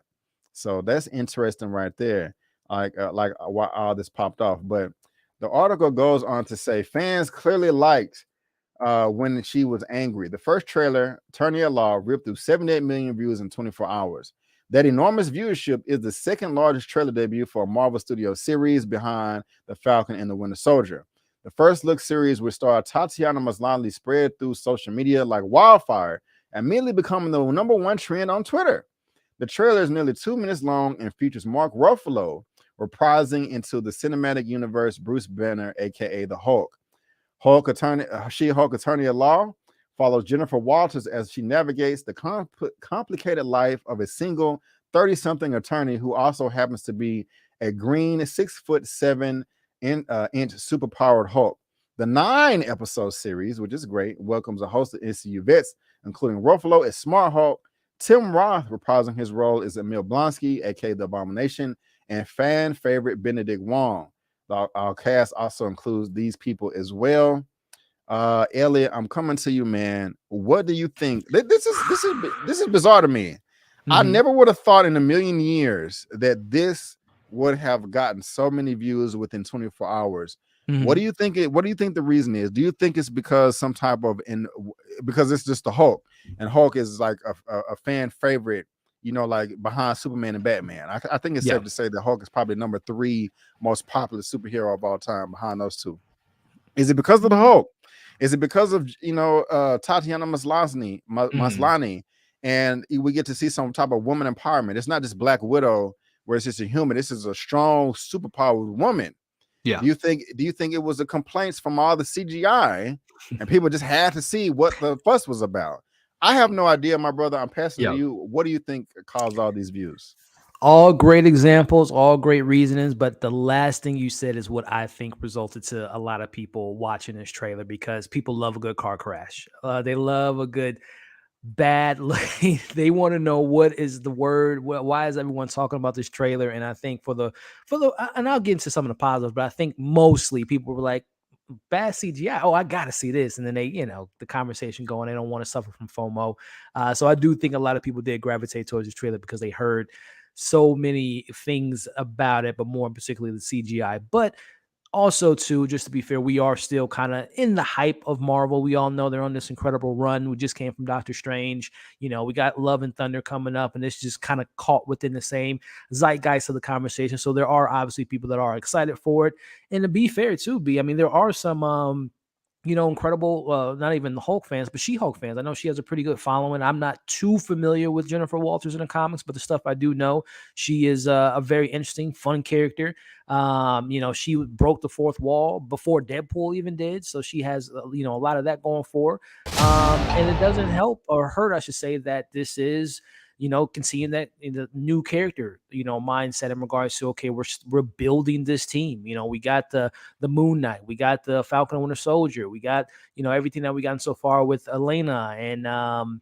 So that's interesting right there. Like why all this popped off. But the article goes on to say fans clearly liked when she was angry. The first trailer, Attorney at Law, ripped through 78 million views in 24 hours. That enormous viewership is the second largest trailer debut for a Marvel Studios series behind The Falcon and the Winter Soldier. The first look series, which starred Tatiana Maslany, spread through social media like wildfire, immediately becoming the #1 trend on Twitter. The trailer is nearly 2 minutes long and features Mark Ruffalo reprising into the cinematic universe Bruce Banner, aka the Hulk. She-Hulk Attorney at Law follows Jennifer Walters as she navigates the complicated life of a single 30-something attorney who also happens to be a green 6'7" inch superpowered Hulk. The 9-episode series, which is great, welcomes a host of NCU vets, including Ruffalo as Smart Hulk, Tim Roth reprising his role as Emil Blonsky, aka the Abomination, and fan favorite Benedict Wong. Our cast also includes these people as well. Elliot, I'm coming to you, man. What do you think? This is bizarre to me. I never would have thought in a million years that this would have gotten so many views within 24 hours. What do you think the reason is? Do you think it's because some type of because it's just the Hulk, and Hulk is like a fan favorite, you know, like behind Superman and Batman? I think it's safe to say that Hulk is probably #3 most popular superhero of all time behind those two. Is it because of the Hulk? Is it because of, you know, Tatiana Maslany, and we get to see some type of woman empowerment? It's not just Black Widow where it's just a human. This is a strong, superpowered woman. Yeah. Do you think it was the complaints from all the CGI and people just had to see what the fuss was about? I have no idea, my brother. I'm passing to you. What do you think caused all these views? All great examples, all great reasonings, but the last thing you said is what I think resulted to a lot of people watching this trailer, because people love a good car crash. They love a good bad they want to know what is the word, why is everyone talking about this trailer? And I think for the and I'll get into some of the positives, but I think mostly people were like, bad CGI, oh, I gotta see this, and then they, you know, the conversation going, they don't want to suffer from FOMO. So I do think a lot of people did gravitate towards this trailer because they heard so many things about it, but more particularly the CGI. But also, too, just to be fair, we are still kind of in the hype of Marvel. We all know they're on this incredible run. We just came from Doctor Strange. You know, we got Love and Thunder coming up, and it's just kind of caught within the same zeitgeist of the conversation. So there are obviously people that are excited for it. And to be fair, too, I mean, there are some you know, incredible, not even the Hulk fans, but She-Hulk fans. I know she has a pretty good following. I'm not too familiar with Jennifer Walters in the comics, but the stuff I do know, she is a very interesting, fun character. You know, she broke the fourth wall before Deadpool even did. So she has, you know, a lot of that going for her. And it doesn't help or hurt, I should say, that this is, you know, continuing that in the new character, you know, mindset in regards to, okay, we're building this team. You know, we got the Moon Knight, we got the Falcon and Winter Soldier, we got, you know, everything that we gotten so far with Elena and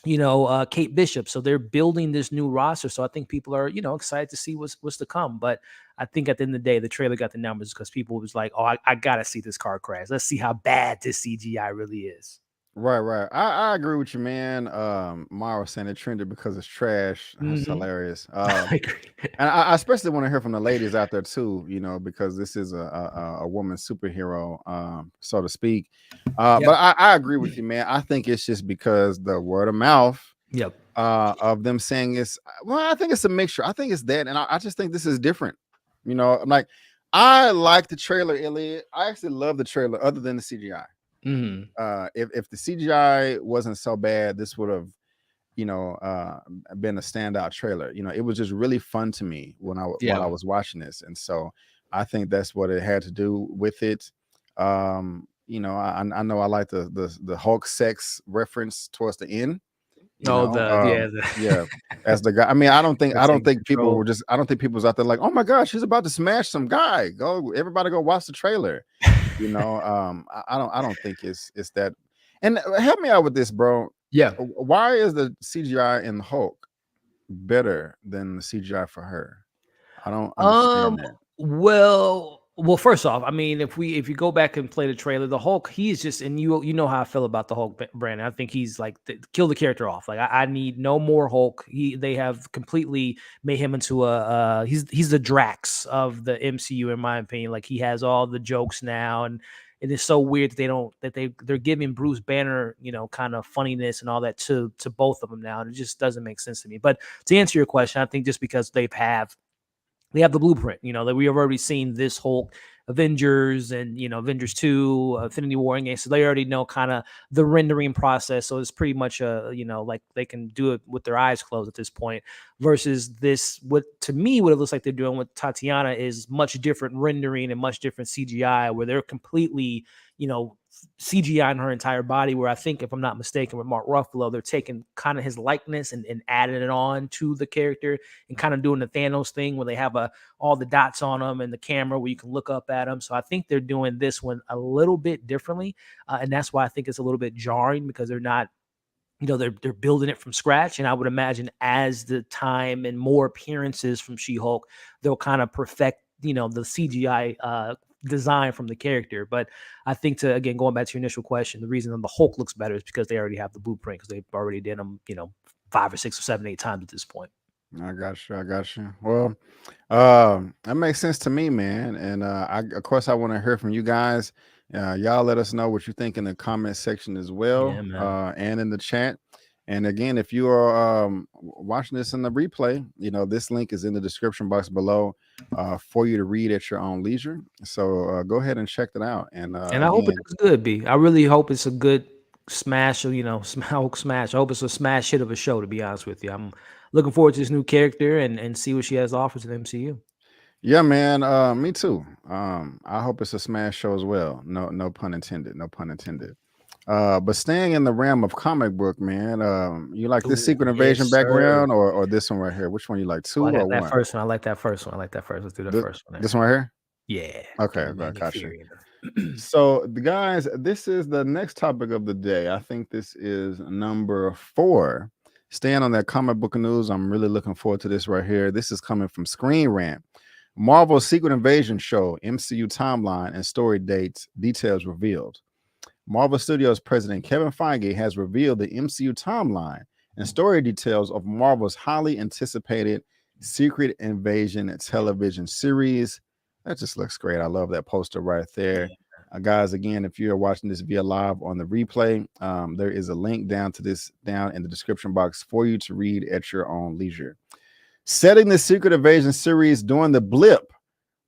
you know, Kate Bishop. So they're building this new roster. So I think people are, you know, excited to see what's to come. But I think at the end of the day, the trailer got the numbers because people was like, oh, I gotta see this car crash. Let's see how bad this CGI really is. Right. I agree with you, man. Mara was saying it trended because it's trash. That's hilarious. I agree. And I especially want to hear from the ladies out there too, you know, because this is a woman superhero, so to speak. But I agree with you, man. I think it's just because the word of mouth of them saying it's, well, I think it's a mixture. I think it's that, and I just think this is different. You know, I'm like, I like the trailer, Elliot. I actually love the trailer, other than the CGI. If the CGI wasn't so bad, this would have, you know, been a standout trailer. You know, it was just really fun to me while I was watching this, and so I think that's what it had to do with it. You know, I know I like the Hulk sex reference towards the end. You Oh, know, the yeah, as the guy. I mean, I don't think people control. were just. I don't think people was out there like, oh my gosh, she's about to smash some guy. Go, everybody, go watch the trailer. You know, I don't think it's that. And help me out with this, bro. Yeah. Why is the CGI in Hulk better than the CGI for her? I don't understand that. Well, first off, I mean, if you go back and play the trailer, the Hulk, he's just, and you know how I feel about the Hulk, Brandon. I think he's like kill the character off. Like I need no more Hulk. They have completely made him into a he's the Drax of the MCU, in my opinion. Like he has all the jokes now, and it is so weird that they're giving Bruce Banner, you know, kind of funniness and all that to both of them now, and it just doesn't make sense to me. But to answer your question, I think just because they have the blueprint, you know, that we have already seen this Hulk, Avengers, and, you know, Avengers 2, Infinity War, and so they already know kind of the rendering process. So it's pretty much you know, like they can do it with their eyes closed at this point. Versus this, what to me, what it looks like they're doing with Tatiana is much different rendering and much different CGI, where they're completely, you know, CGI in her entire body, where I think, if I'm not mistaken, with Mark Ruffalo, they're taking kind of his likeness and adding it on to the character and kind of doing the Thanos thing where they have all the dots on them and the camera where you can look up at them. So I think they're doing this one a little bit differently. And that's why I think it's a little bit jarring, because they're not, you know, they're building it from scratch. And I would imagine as the time and more appearances from She-Hulk, they'll kind of perfect, you know, the CGI design from the character. But I think, to again, going back to your initial question, the reason the Hulk looks better is because they already have the blueprint, because they've already did them, you know, 5 or 6 or 7, 8 times at this point. I got you. Well, that makes sense to me, man. And of course, I want to hear from you guys. Y'all let us know what you think in the comment section as well, and in the chat. And again, if you are watching this in the replay, you know, this link is in the description box below for you to read at your own leisure. So go ahead and check that out. And I hope it's good, B. I really hope it's a good smash, you know, Hulk smash. I hope it's a smash hit of a show, to be honest with you. I'm looking forward to this new character and see what she has to offer to the MCU. Yeah, man. Me too. I hope it's a smash show as well. No pun intended. No pun intended. But staying in the realm of comic book, man, you like this Secret Invasion background or this one right here? Which one you like, 2 or 1? That first one. I like that first one. Let's do the first one. This one right here? Yeah. Okay, gotcha. So the guys, this is the next topic of the day. I think this is number 4. Staying on that comic book news, I'm really looking forward to this right here. This is coming from Screen Rant. Marvel's Secret Invasion show, MCU timeline and story details revealed. Marvel Studios president Kevin Feige has revealed the MCU timeline and story details of Marvel's highly anticipated Secret Invasion television series. That just looks great. I love that poster right there. Guys, again, if you're watching this via live on the replay, there is a link down in the description box for you to read at your own leisure. Setting the Secret Invasion series during the blip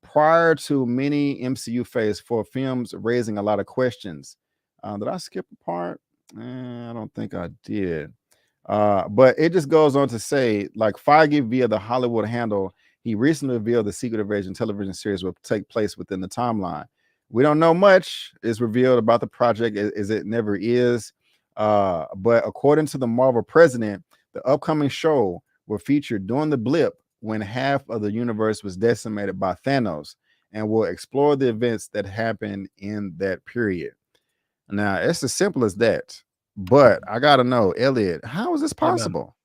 prior to many MCU Phase 4 films, raising a lot of questions. Did I skip a part? I don't think I did. But it just goes on to say, like, Feige via the Hollywood handle, he recently revealed the Secret Invasion television series will take place within the timeline. We don't know much is revealed about the project, as it never is. But according to the Marvel president, the upcoming show will feature during the blip when half of the universe was decimated by Thanos, and will explore the events that happened in that period. Now, it's as simple as that. But I got to know, Elliot, how is this possible?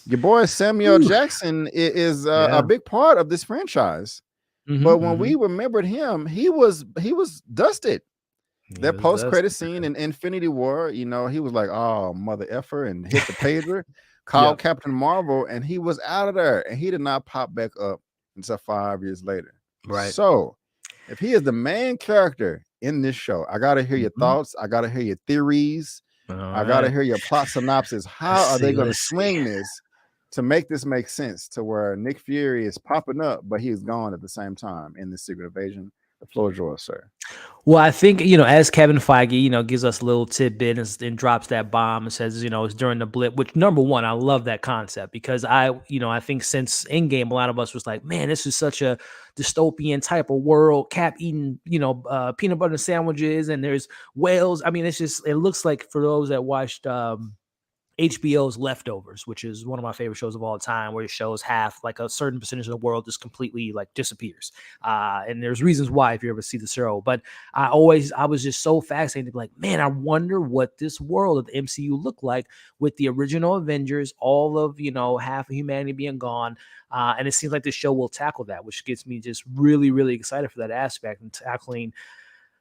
Your boy Samuel Jackson is a big part of this franchise. But when we remembered him, he was dusted. That post-credit scene in Infinity War, you know, he was like, oh, mother effer, and hit the pager, called Captain Marvel, and he was out of there. And he did not pop back up until 5 years later. Right. So if he is the main character in this show, I got to hear your thoughts. I got to hear your theories. I got to hear your plot synopsis. How are they going to swing this to make this make sense, to where Nick Fury is popping up, but he's gone at the same time in the Secret Invasion? The floor is yours, sir. Well, I think, you know, as Kevin Feige, you know, gives us a little tidbit and drops that bomb and says, you know, it's during the blip, which, number one, I love that concept, because I think since Endgame, a lot of us was like, man, this is such a dystopian type of world, Cap eating, you know, peanut butter sandwiches, and there's whales. I mean, it looks like, for those that watched HBO's Leftovers, which is one of my favorite shows of all time, where it shows half, like a certain percentage of the world just completely like disappears. And there's reasons why if you ever see the show. But I was just so fascinated, like, man, I wonder what this world of the MCU looked like with the original Avengers, all of, half of humanity being gone. And it seems like this show will tackle that, which gets me just really, really excited for that aspect and tackling.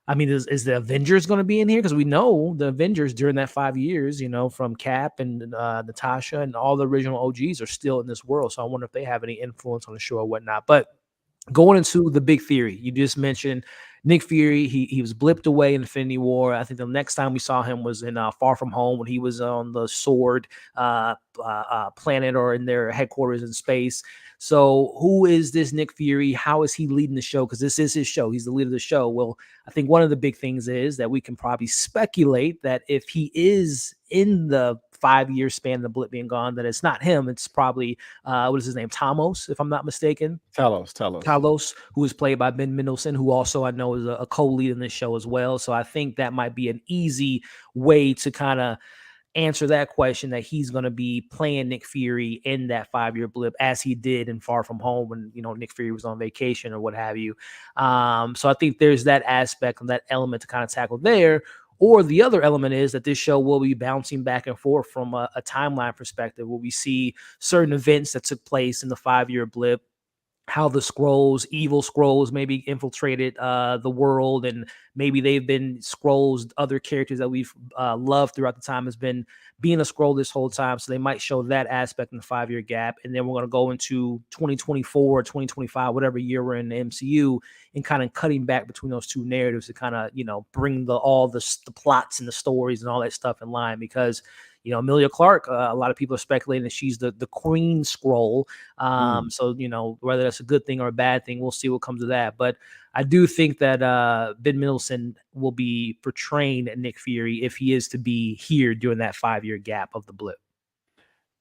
I mean, is the Avengers going to be in here? Because we know the Avengers during that 5 years, from Cap and Natasha and all the original OGs are still in this world. So I wonder if they have any influence on the show or whatnot. But going into the big theory, you just mentioned Nick Fury. He was blipped away in Infinity War. I think the next time we saw him was in Far From Home, when he was on the Sword planet, or in their headquarters in space. So who is this Nick Fury? How is he leading the show? Because this is his show. He's the leader of the show. Well, I think one of the big things is that we can probably speculate that if he is in the 5-year span of the blip being gone, that it's not him. It's probably, what is his name? Talos, if I'm not mistaken. Talos, who is played by Ben Mendelsohn, who also I know is a co-lead in this show as well. So I think that might be an easy way to kind of answer that question, that he's going to be playing Nick Fury in that 5-year blip, as he did in Far From Home when, Nick Fury was on vacation or what have you. So I think there's that aspect and that element to kind of tackle there. Or the other element is that this show will be bouncing back and forth from a timeline perspective, where we see certain events that took place in the 5-year blip, how the evil Skrulls maybe infiltrated the world, and maybe they've been Skrulls. Other characters that we've loved throughout the time has been being a Skrull this whole time. So they might show that aspect in the 5-year gap. And then we're going to go into 2024 or 2025, whatever year we're in the MCU, and kind of cutting back between those two narratives to kind of, bring all the plots and the stories and all that stuff in line. Because Emilia Clarke, a lot of people are speculating that she's the Queen Skrull. So, whether that's a good thing or a bad thing, we'll see what comes of that. But I do think that Ben Mendelsohn will be portraying Nick Fury if he is to be here during that 5-year gap of the blip.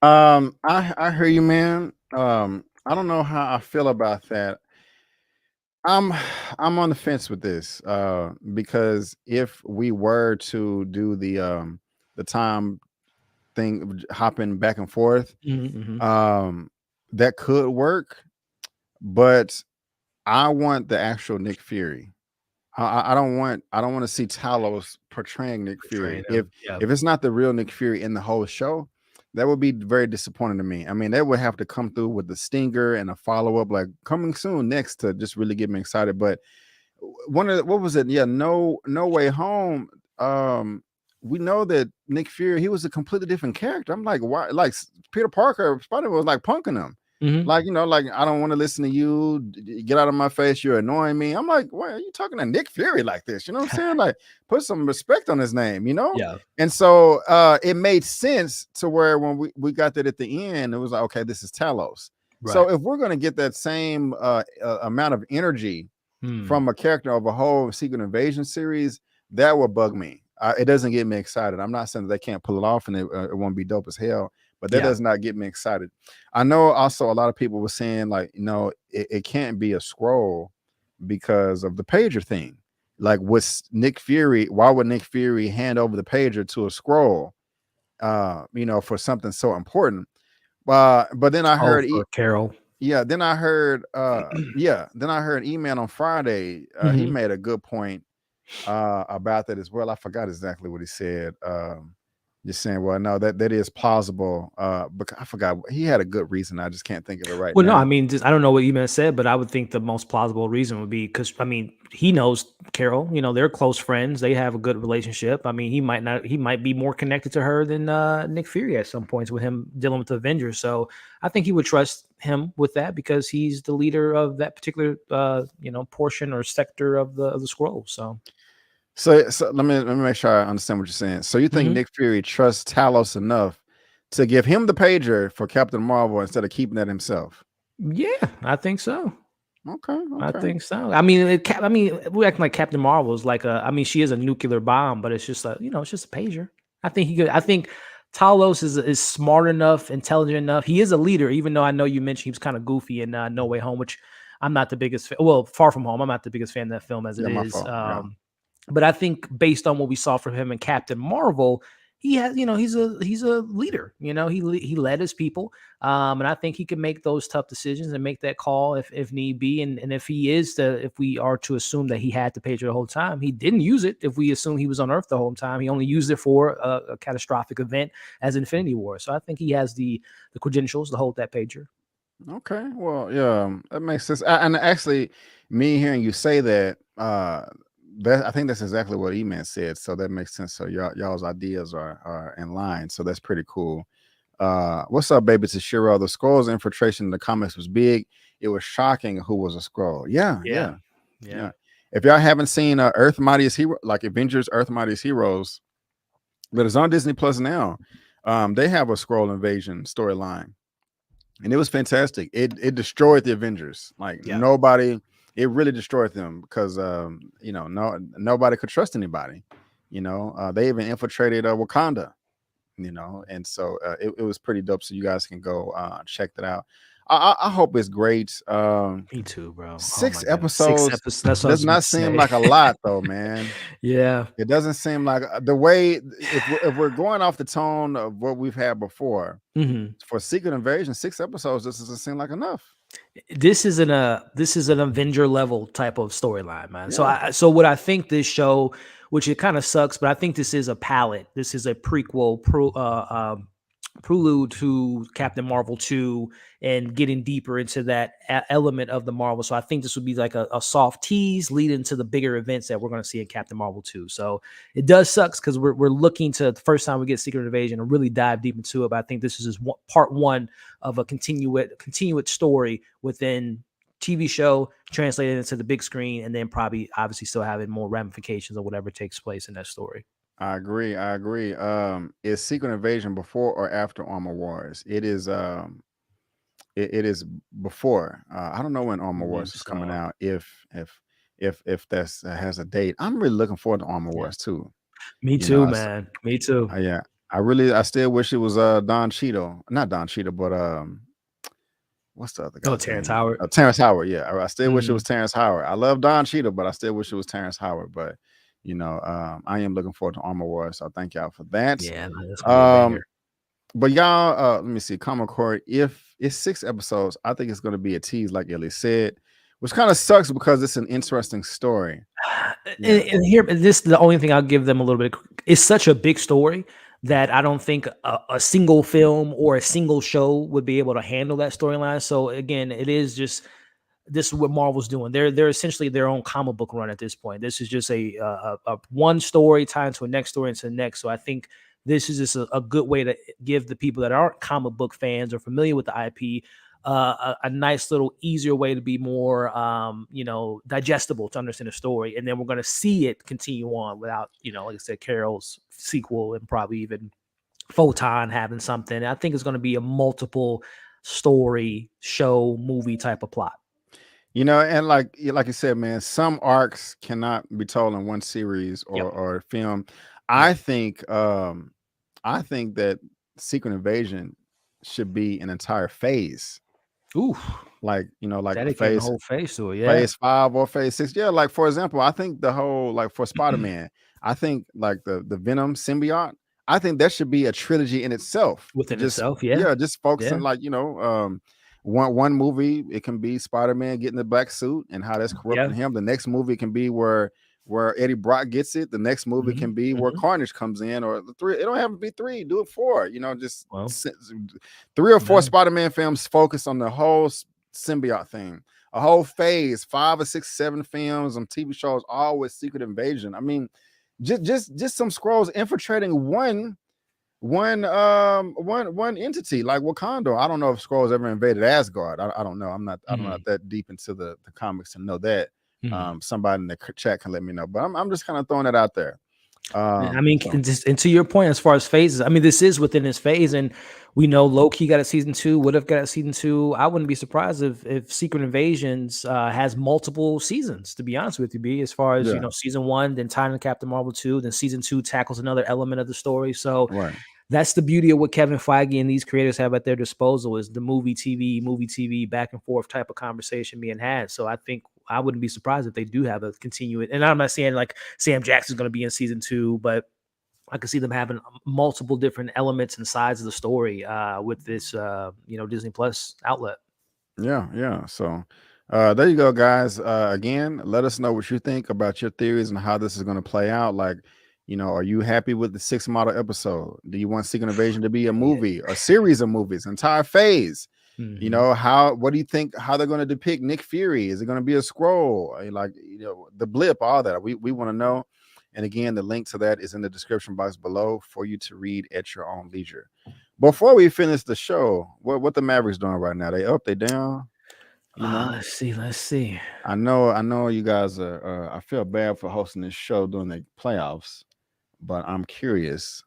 I hear you, man. I don't know how I feel about that. I'm on the fence with this, because if we were to do the time thing, hopping back and forth, that could work, but I want the actual Nick Fury. I don't want to see Talos portraying Nick Fury. If it's not the real Nick Fury in the whole show, that would be very disappointing to me. I mean, they would have to come through with the stinger and a follow-up, like coming soon next, to just really get me excited. But what was it? Yeah, No Way Home. We know that Nick Fury, he was a completely different character. I'm like, why? Like Peter Parker, Spider-Man was like punking him. Like, like, I don't want to listen to you. Get out of my face. You're annoying me. I'm like, why are you talking to Nick Fury like this? You know what I'm saying? Like, put some respect on his name, Yeah. And so it made sense to where when we got that at the end, it was like, okay, this is Talos. Right. So if we're going to get that same amount of energy from a character of a whole Secret Invasion series, that would bug me. It doesn't get me excited. I'm not saying that they can't pull it off and it won't be dope as hell, but that does not get me excited. I know also a lot of people were saying, like, it can't be a Skrull because of the pager thing. Like, with Nick Fury, why would Nick Fury hand over the pager to a Skrull, for something so important? But then I heard Carol. Yeah, then I heard Eman on Friday. He made a good point about that as well. I forgot exactly what he said. Just saying, well, no, that is plausible. But I forgot, he had a good reason. I just can't think of it right now. No, I mean, I don't know what Eman said, but I would think the most plausible reason would be because, I mean, he knows Carol. They're close friends. They have a good relationship. I mean, he might be more connected to her than Nick Fury at some points with him dealing with the Avengers. So I think he would trust him with that because he's the leader of that particular, portion or sector of the Skrull. So let me make sure I understand what you're saying. So you think Nick Fury trusts Talos enough to give him the pager for Captain Marvel instead of keeping that himself? Yeah, I think so. Okay. I think so. I mean, we're acting like Captain Marvel is like she is a nuclear bomb, but it's just it's just a pager. I think Talos is smart enough, intelligent enough. He is a leader, even though I know you mentioned he was kind of goofy in No Way Home, which I'm not the biggest Far From Home. I'm not the biggest fan of that film as it is. But I think based on what we saw from him in Captain Marvel, he has, he's a leader. He led his people, and I think he can make those tough decisions and make that call if need be. And if we are to assume that he had the pager the whole time, he didn't use it. If we assume he was on Earth the whole time, he only used it for a catastrophic event as Infinity War. So I think he has the credentials to hold that pager. Okay, well, yeah, that makes sense. And actually, me hearing you say that, I think that's exactly what Eman said. So that makes sense. So y'all's ideas are in line. So that's pretty cool. What's up, baby? To Shiro. The Skrulls infiltration in the comics was big. It was shocking who was a Skrull. Yeah. If y'all haven't seen Earth Mightiest Hero, like Avengers Earth Mightiest Heroes, that is on Disney Plus now, they have a Skrull invasion storyline. And it was fantastic. It destroyed the Avengers. Nobody, it really destroyed them because nobody could trust anybody. They even infiltrated Wakanda. And so it was pretty dope. So you guys can go check that out. I hope it's great. Me too, bro. 6 episodes. That does not seem like a lot, though, man. Yeah, it doesn't seem like the way. If we're going off the tone of what we've had before for Secret Invasion, 6 episodes, this doesn't seem like enough. This is an Avenger level type of storyline, man. Yeah. So what I think this show, which it kind of sucks, but I think this is a palette. This is a prequel, prelude to Captain Marvel 2 and getting deeper into that element of the Marvel. So I think this would be like a soft tease leading to the bigger events that we're going to see in Captain Marvel 2. So it does sucks because we're looking to the first time we get Secret Invasion and really dive deep into it. But I think this is just part 1 of a continuate story within TV show translated into the big screen, and then probably obviously still having more ramifications of whatever takes place in that story. I agree. Is Secret Invasion before or after Armor Wars? It is it is before. I don't know when Armor Wars is coming out. If that's has a date. I'm really looking forward to Armor Wars too. Me too, man. Me too. Yeah. I still wish it was Don Cheadle. Not Don Cheadle, but what's the other guy? Terrence Howard. Terrence Howard, yeah. I still wish it was Terrence Howard. I love Don Cheadle, but I still wish it was Terrence Howard. But I am looking forward to Armor Wars, so thank y'all for that. Yeah, but y'all, let me see. Common Core, if it's 6 episodes, I think it's going to be a tease, like Ellie said, which kind of sucks because it's an interesting story. And here, this is the only thing I'll give them a little bit. It's such a big story that I don't think a single film or a single show would be able to handle that storyline. So again, this is what Marvel's doing. They're essentially their own comic book run at this point. This is just a one story tied to a next story into the next. So I think this is just a good way to give the people that aren't comic book fans or familiar with the IP a nice little easier way to be more digestible to understand the story. And then we're going to see it continue on without, like I said, Carol's sequel and probably even Photon having something. I think it's going to be a multiple story show movie type of plot. And like you said, man, some arcs cannot be told in one series or film. I think that Secret Invasion should be an entire phase. Ooh, like dedicating the whole phase to it, yeah. Phase 5 or phase 6. Yeah, like for example, I think the whole for Spider-Man, I think like the Venom symbiote, I think that should be a trilogy in itself. Within itself, yeah. Yeah, just focusing one movie, it can be Spider-Man getting the black suit and how that's corrupting him. The next movie can be where Eddie Brock gets it. The next movie can be where Carnage comes in, or the 3. It don't have to be 3. Do it 4. 3 or 4 Spider-Man films focus on the whole symbiote thing. A whole phase, 5 or 6, 7 films on TV shows, all with Secret Invasion. I mean, just some Skrulls infiltrating one entity like Wakanda. I don't know if Skrulls ever invaded Asgard. I don't know. I'm not that deep into the comics to know that. Somebody in the chat can let me know, but I'm just kind of throwing it out there. And to your point, as far as phases, I mean, this is within this phase, and we know Loki got a season 2, would have got a season 2. I wouldn't be surprised if Secret Invasions has multiple seasons, to be honest with you, B, as far as season 1, then tying to Captain Marvel 2, then season 2 tackles another element of the story. So that's the beauty of what Kevin Feige and these creators have at their disposal, is the movie TV back and forth type of conversation being had. So I think I wouldn't be surprised if they do have a continued, and I'm not saying like Sam Jackson's going to be in season 2, but I could see them having multiple different elements and sides of the story with this, Disney Plus outlet. Yeah. So there you go, guys. Again, let us know what you think about your theories and how this is going to play out. Like, are you happy with the 6 model episode? Do you want Secret Invasion to be a movie, a series of movies, entire phase? What do you think, how they're going to depict Nick Fury? Is it going to be a scroll? Like, the blip, all that. We want to know. And again, the link to that is in the description box below for you to read at your own leisure. Before we finish the show, what the Mavericks doing right now? They up, they down? Let's see. I know you guys are. I feel bad for hosting this show during the playoffs, but I'm curious.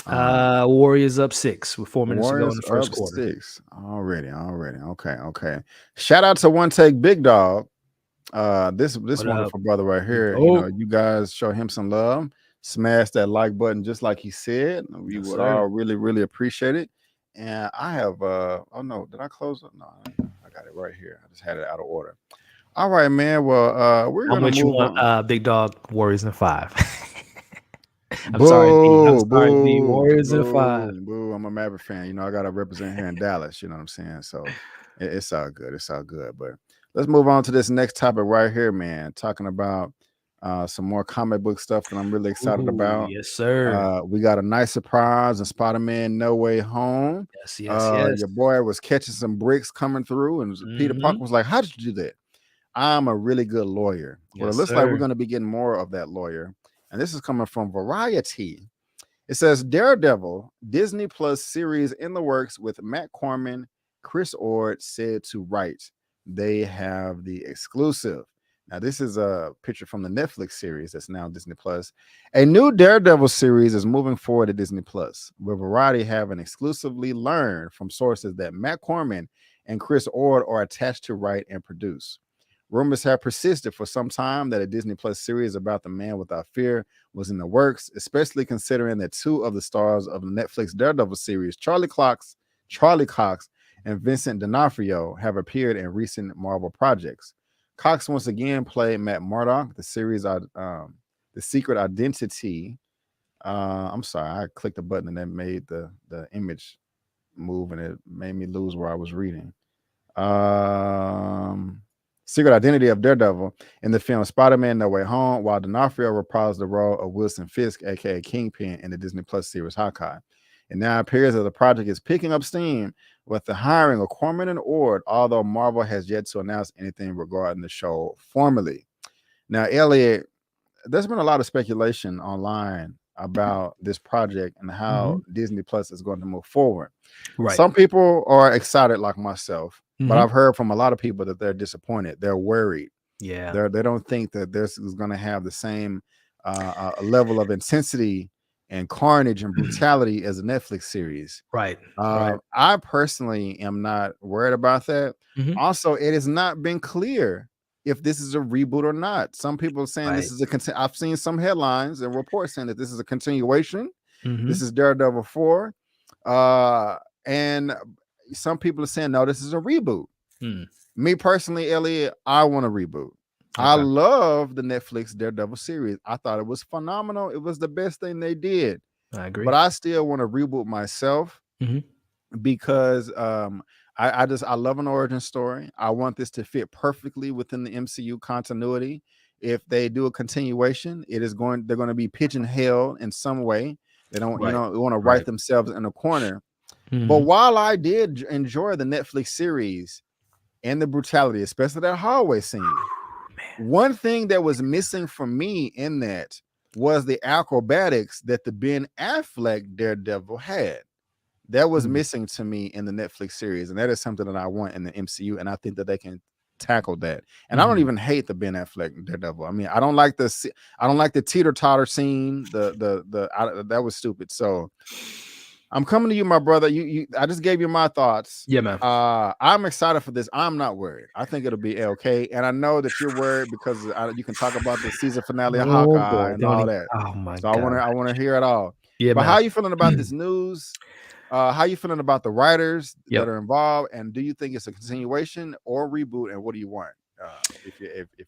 Warriors up 6 with 4 minutes to go in the first up quarter. 6 already. Okay. Shout out to One Take Big Dog. This wonderful brother right here. You guys show him some love. Smash that like button just like he said. We would all really, really appreciate it. And I have did I close it? No, I got it right here. I just had it out of order. All right, man. Well, we're gonna move on. Big Dog, Warriors in 5. I'm Boo, sorry, the boo, Warriors in boo, 5. Boo. I'm a Maverick fan. I gotta represent here in Dallas. You know what I'm saying? So it's all good. It's all good. But let's move on to this next topic right here, man. Talking about some more comic book stuff that I'm really excited about. Yes, sir. We got a nice surprise in Spider-Man No Way Home. Yes. Your boy was catching some bricks coming through, and Peter Parker was like, "How did you do that?" I'm a really good lawyer. Well, it looks like we're going to be getting more of that lawyer. And this is coming from Variety. It says Daredevil, Disney Plus series in the works with Matt Corman, Chris Ord said to write. They have the exclusive. Now, this is a picture from the Netflix series that's now Disney Plus. A new Daredevil series is moving forward to Disney Plus, where Variety have exclusively learned from sources that Matt Corman and Chris Ord are attached to write and produce. Rumors have persisted for some time that a Disney Plus series about the Man Without Fear was in the works, especially considering that 2 of the stars of the Netflix Daredevil series, Charlie Cox, and Vincent D'Onofrio, have appeared in recent Marvel projects. Cox once again played Matt Murdock, the series The Secret Identity. I'm sorry, I clicked the button and that made the image move and it made me lose where I was reading. Secret Identity of Daredevil in the film Spider-Man No Way Home, while D'Onofrio reprised the role of Wilson Fisk, aka Kingpin, in the Disney Plus series Hawkeye. It now appears that the project is picking up steam with the hiring of Corman and Ord, although Marvel has yet to announce anything regarding the show formally. Now, Elliot, there's been a lot of speculation online about this project and how Disney Plus is going to move forward. Right. Some people are excited like myself. But I've heard from a lot of people that they're disappointed. They're worried. Yeah. They don't think that this is going to have the same level of intensity and carnage and brutality as a Netflix series. Right. I personally am not worried about that. Also, it has not been clear if this is a reboot or not. Some people are saying this is I've seen some headlines and reports saying that this is a continuation. This is Daredevil 4. And some people are saying, no, this is a reboot. Me personally, Elliot, I want a reboot. Okay. I love the Netflix Daredevil series. I thought it was phenomenal. It was the best thing they did. I agree. But I still want to reboot myself because I love an origin story. I want this to fit perfectly within the MCU continuity. If they do a continuation, they're going to be pigeon-held in some way. They don't, want to write themselves in a corner. But while I did enjoy the Netflix series and the brutality, especially that hallway scene, one thing that was missing for me in that was the acrobatics that the Ben Affleck Daredevil had. That was missing to me in the Netflix series, and that is something that I want in the MCU, and I think that they can tackle that. And I don't even hate the Ben Affleck Daredevil. I mean, I don't like the teeter-totter scene. That was stupid. So I'm coming to you, my brother. I just gave you my thoughts. Yeah, man. I'm excited for this. I'm not worried. I think it'll be okay. And I know that you're worried because you can talk about the season finale of Hawkeye and all that. Oh my God. I want to hear it all. Yeah, but man. How are you feeling about this news? How are you feeling about the writers that are involved? And do you think it's a continuation or reboot? And what do you want if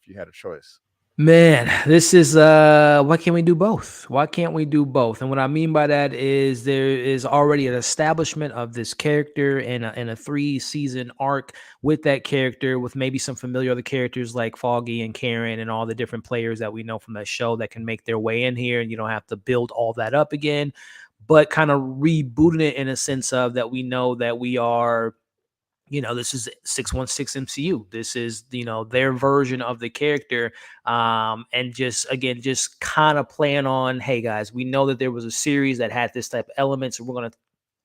you had a choice? Man, this is why can't we do both? Why can't we do both? And what I mean by that is there is already an establishment of this character in a 3-season arc with that character, with maybe some familiar other characters like Foggy and Karen and all the different players that we know from that show that can make their way in here, and you don't have to build all that up again, but kind of rebooting it in a sense of that we know that we are, this is 616 MCU. This is, their version of the character. And just, again, just kind of playing on, hey guys, we know that there was a series that had this type of elements, and we're going to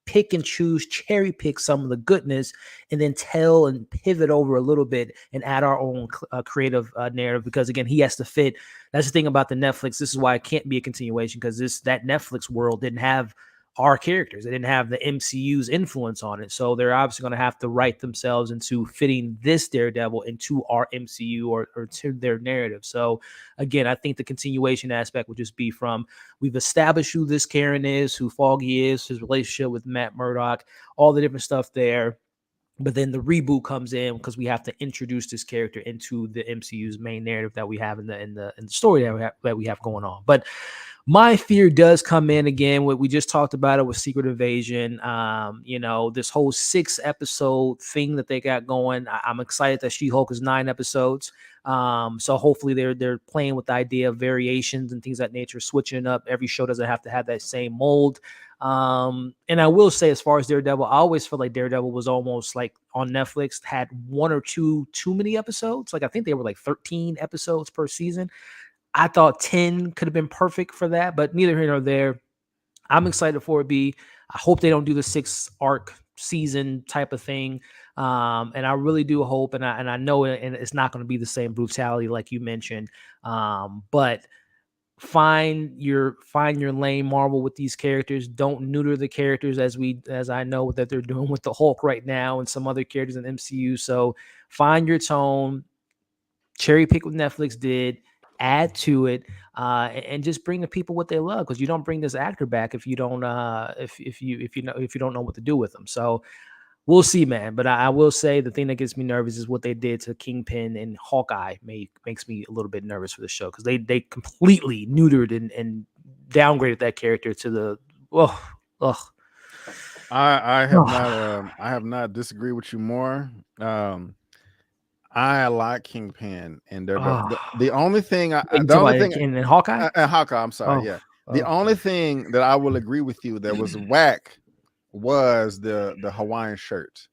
pick and choose, cherry pick some of the goodness, and then tell and pivot over a little bit and add our own creative narrative. Because again, he has to fit. That's the thing about the Netflix. This is why it can't be a continuation, because that Netflix world didn't have our characters. They didn't have the MCU's influence on it. So they're obviously going to have to write themselves into fitting this Daredevil into our MCU or to their narrative. So again, I think the continuation aspect would just be from, we've established who this Karen is, who Foggy is, his relationship with Matt Murdock, all the different stuff there. But then the reboot comes in because we have to introduce this character into the MCU's main narrative that we have in the story that we have going on. But my fear does come in again. What we just talked about it with Secret Invasion. This whole 6-episode thing that they got going. I'm excited that She-Hulk is 9 episodes. So hopefully they're playing with the idea of variations and things of that nature, switching it up. Every show doesn't have to have that same mold. And I will say, as far as Daredevil, I always feel like Daredevil was almost like on Netflix had 1 or 2 too many episodes. Like I think they were like 13 episodes per season. I thought 10 could have been perfect for that, but neither here nor there. I'm excited for it. I hope they don't do the 6 arc season type of thing. And I really do hope, and I know it's not going to be the same brutality like you mentioned. But find your lane, Marvel, with these characters. Don't neuter the characters as I know that they're doing with the Hulk right now and some other characters in the MCU. So find your tone, cherry pick what Netflix did, add to it, and just bring the people what they love, because you don't bring this actor back if you don't if you don't know what to do with them. So we'll see, man. But I will say the thing that gets me nervous is what they did to Kingpin and Hawkeye. Makes me a little bit nervous for the show, because they completely neutered and downgraded that character to the I have not disagreed with you more. I like Kingpin and the only thing in Hawkeye and Hawkeye. I'm sorry, The only thing that I will agree with you that was whack was the Hawaiian shirt.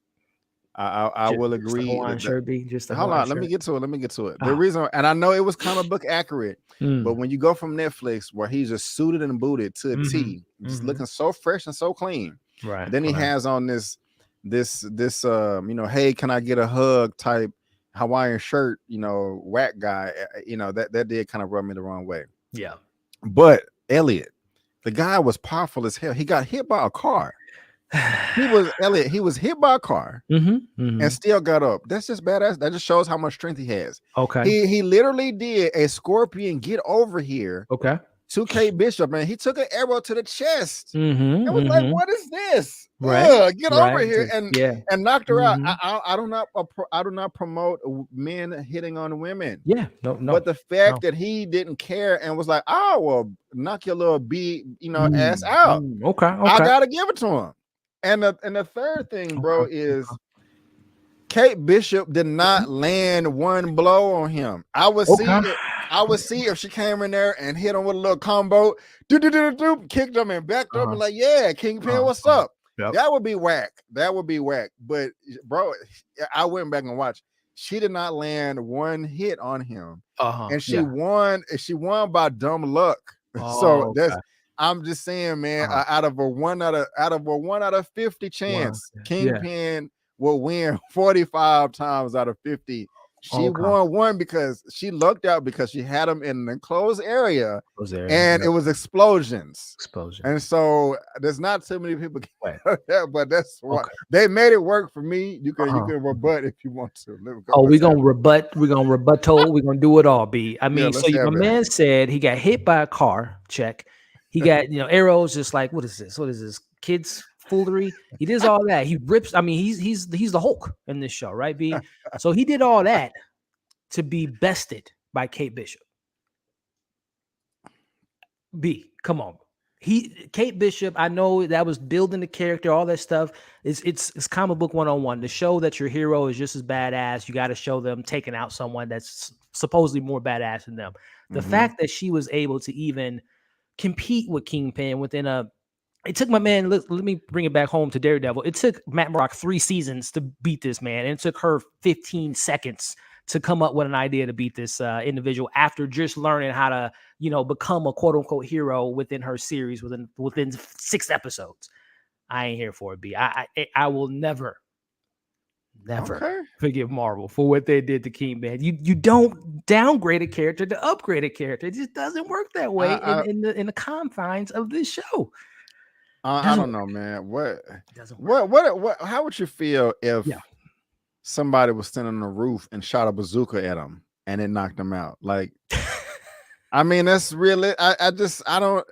I will agree. Hawaiian shirt be just a hold on. Let me get to it. The reason, and I know it was comic book accurate, but when you go from Netflix where he's just suited and booted to a T, just looking so fresh and so clean, right? Then he has on this hey, can I get a hug type Hawaiian shirt, whack guy, that did kind of rub me the wrong way. Yeah. But Elliot, the guy was powerful as hell. He got hit by a car. He was hit by a car and still got up. That's just badass. That just shows how much strength he has. Okay. He literally did a scorpion get over here. Okay. To Kate Bishop, man. He took an arrow to the chest. It was like, what is this? Right. Get over here and knocked her out. I do not promote men hitting on women. Yeah, no. But the fact that he didn't care and was like, oh well, knock your little ass out. Okay. I gotta give it to him. And the third thing, bro, is Kate Bishop did not land one blow on him. I would see if she came in there and hit him with a little combo, kicked him and backed up and like, yeah, Kingpin, what's up? Yep. That would be whack. But bro, I went back and watched. She did not land one hit on him, and she won. She won by dumb luck. I'm just saying, man. Out of a 1 out of 50 chance, Kingpin will win 45 times out of 50. She won one because she lucked out because she had him in an enclosed area, and it was explosions. And so there's not too many people can but that's why they made it work for me. You can rebut if you want to. We're gonna rebut. We're gonna rebuttal. We're gonna do it all. B. I mean, so my man said he got hit by a car. Check. He got arrows. Just like, what is this? What is this? Kids foolery. He does all that. He rips. I mean, he's the Hulk in this show, right? B. So he did all that to be bested by Kate Bishop. B, come on. Kate Bishop, I know that was building the character, all that stuff. It's comic book 101. To show that your hero is just as badass, you got to show them taking out someone that's supposedly more badass than them. The fact that she was able to even compete with Kingpin within it took my man, let me bring it back home to Daredevil. It took Matt Murdock 3 seasons to beat this man, and it took her 15 seconds to come up with an idea to beat this individual after just learning how to, become a quote unquote hero within her series within 6 episodes. I ain't here for it, B. I will never forgive Marvel for what they did to Kingpin. You don't downgrade a character to upgrade a character. It just doesn't work that way in the confines of this show. I don't know, man. What? How would you feel if somebody was standing on the roof and shot a bazooka at him and it knocked him out? Like, I mean, that's really. I don't.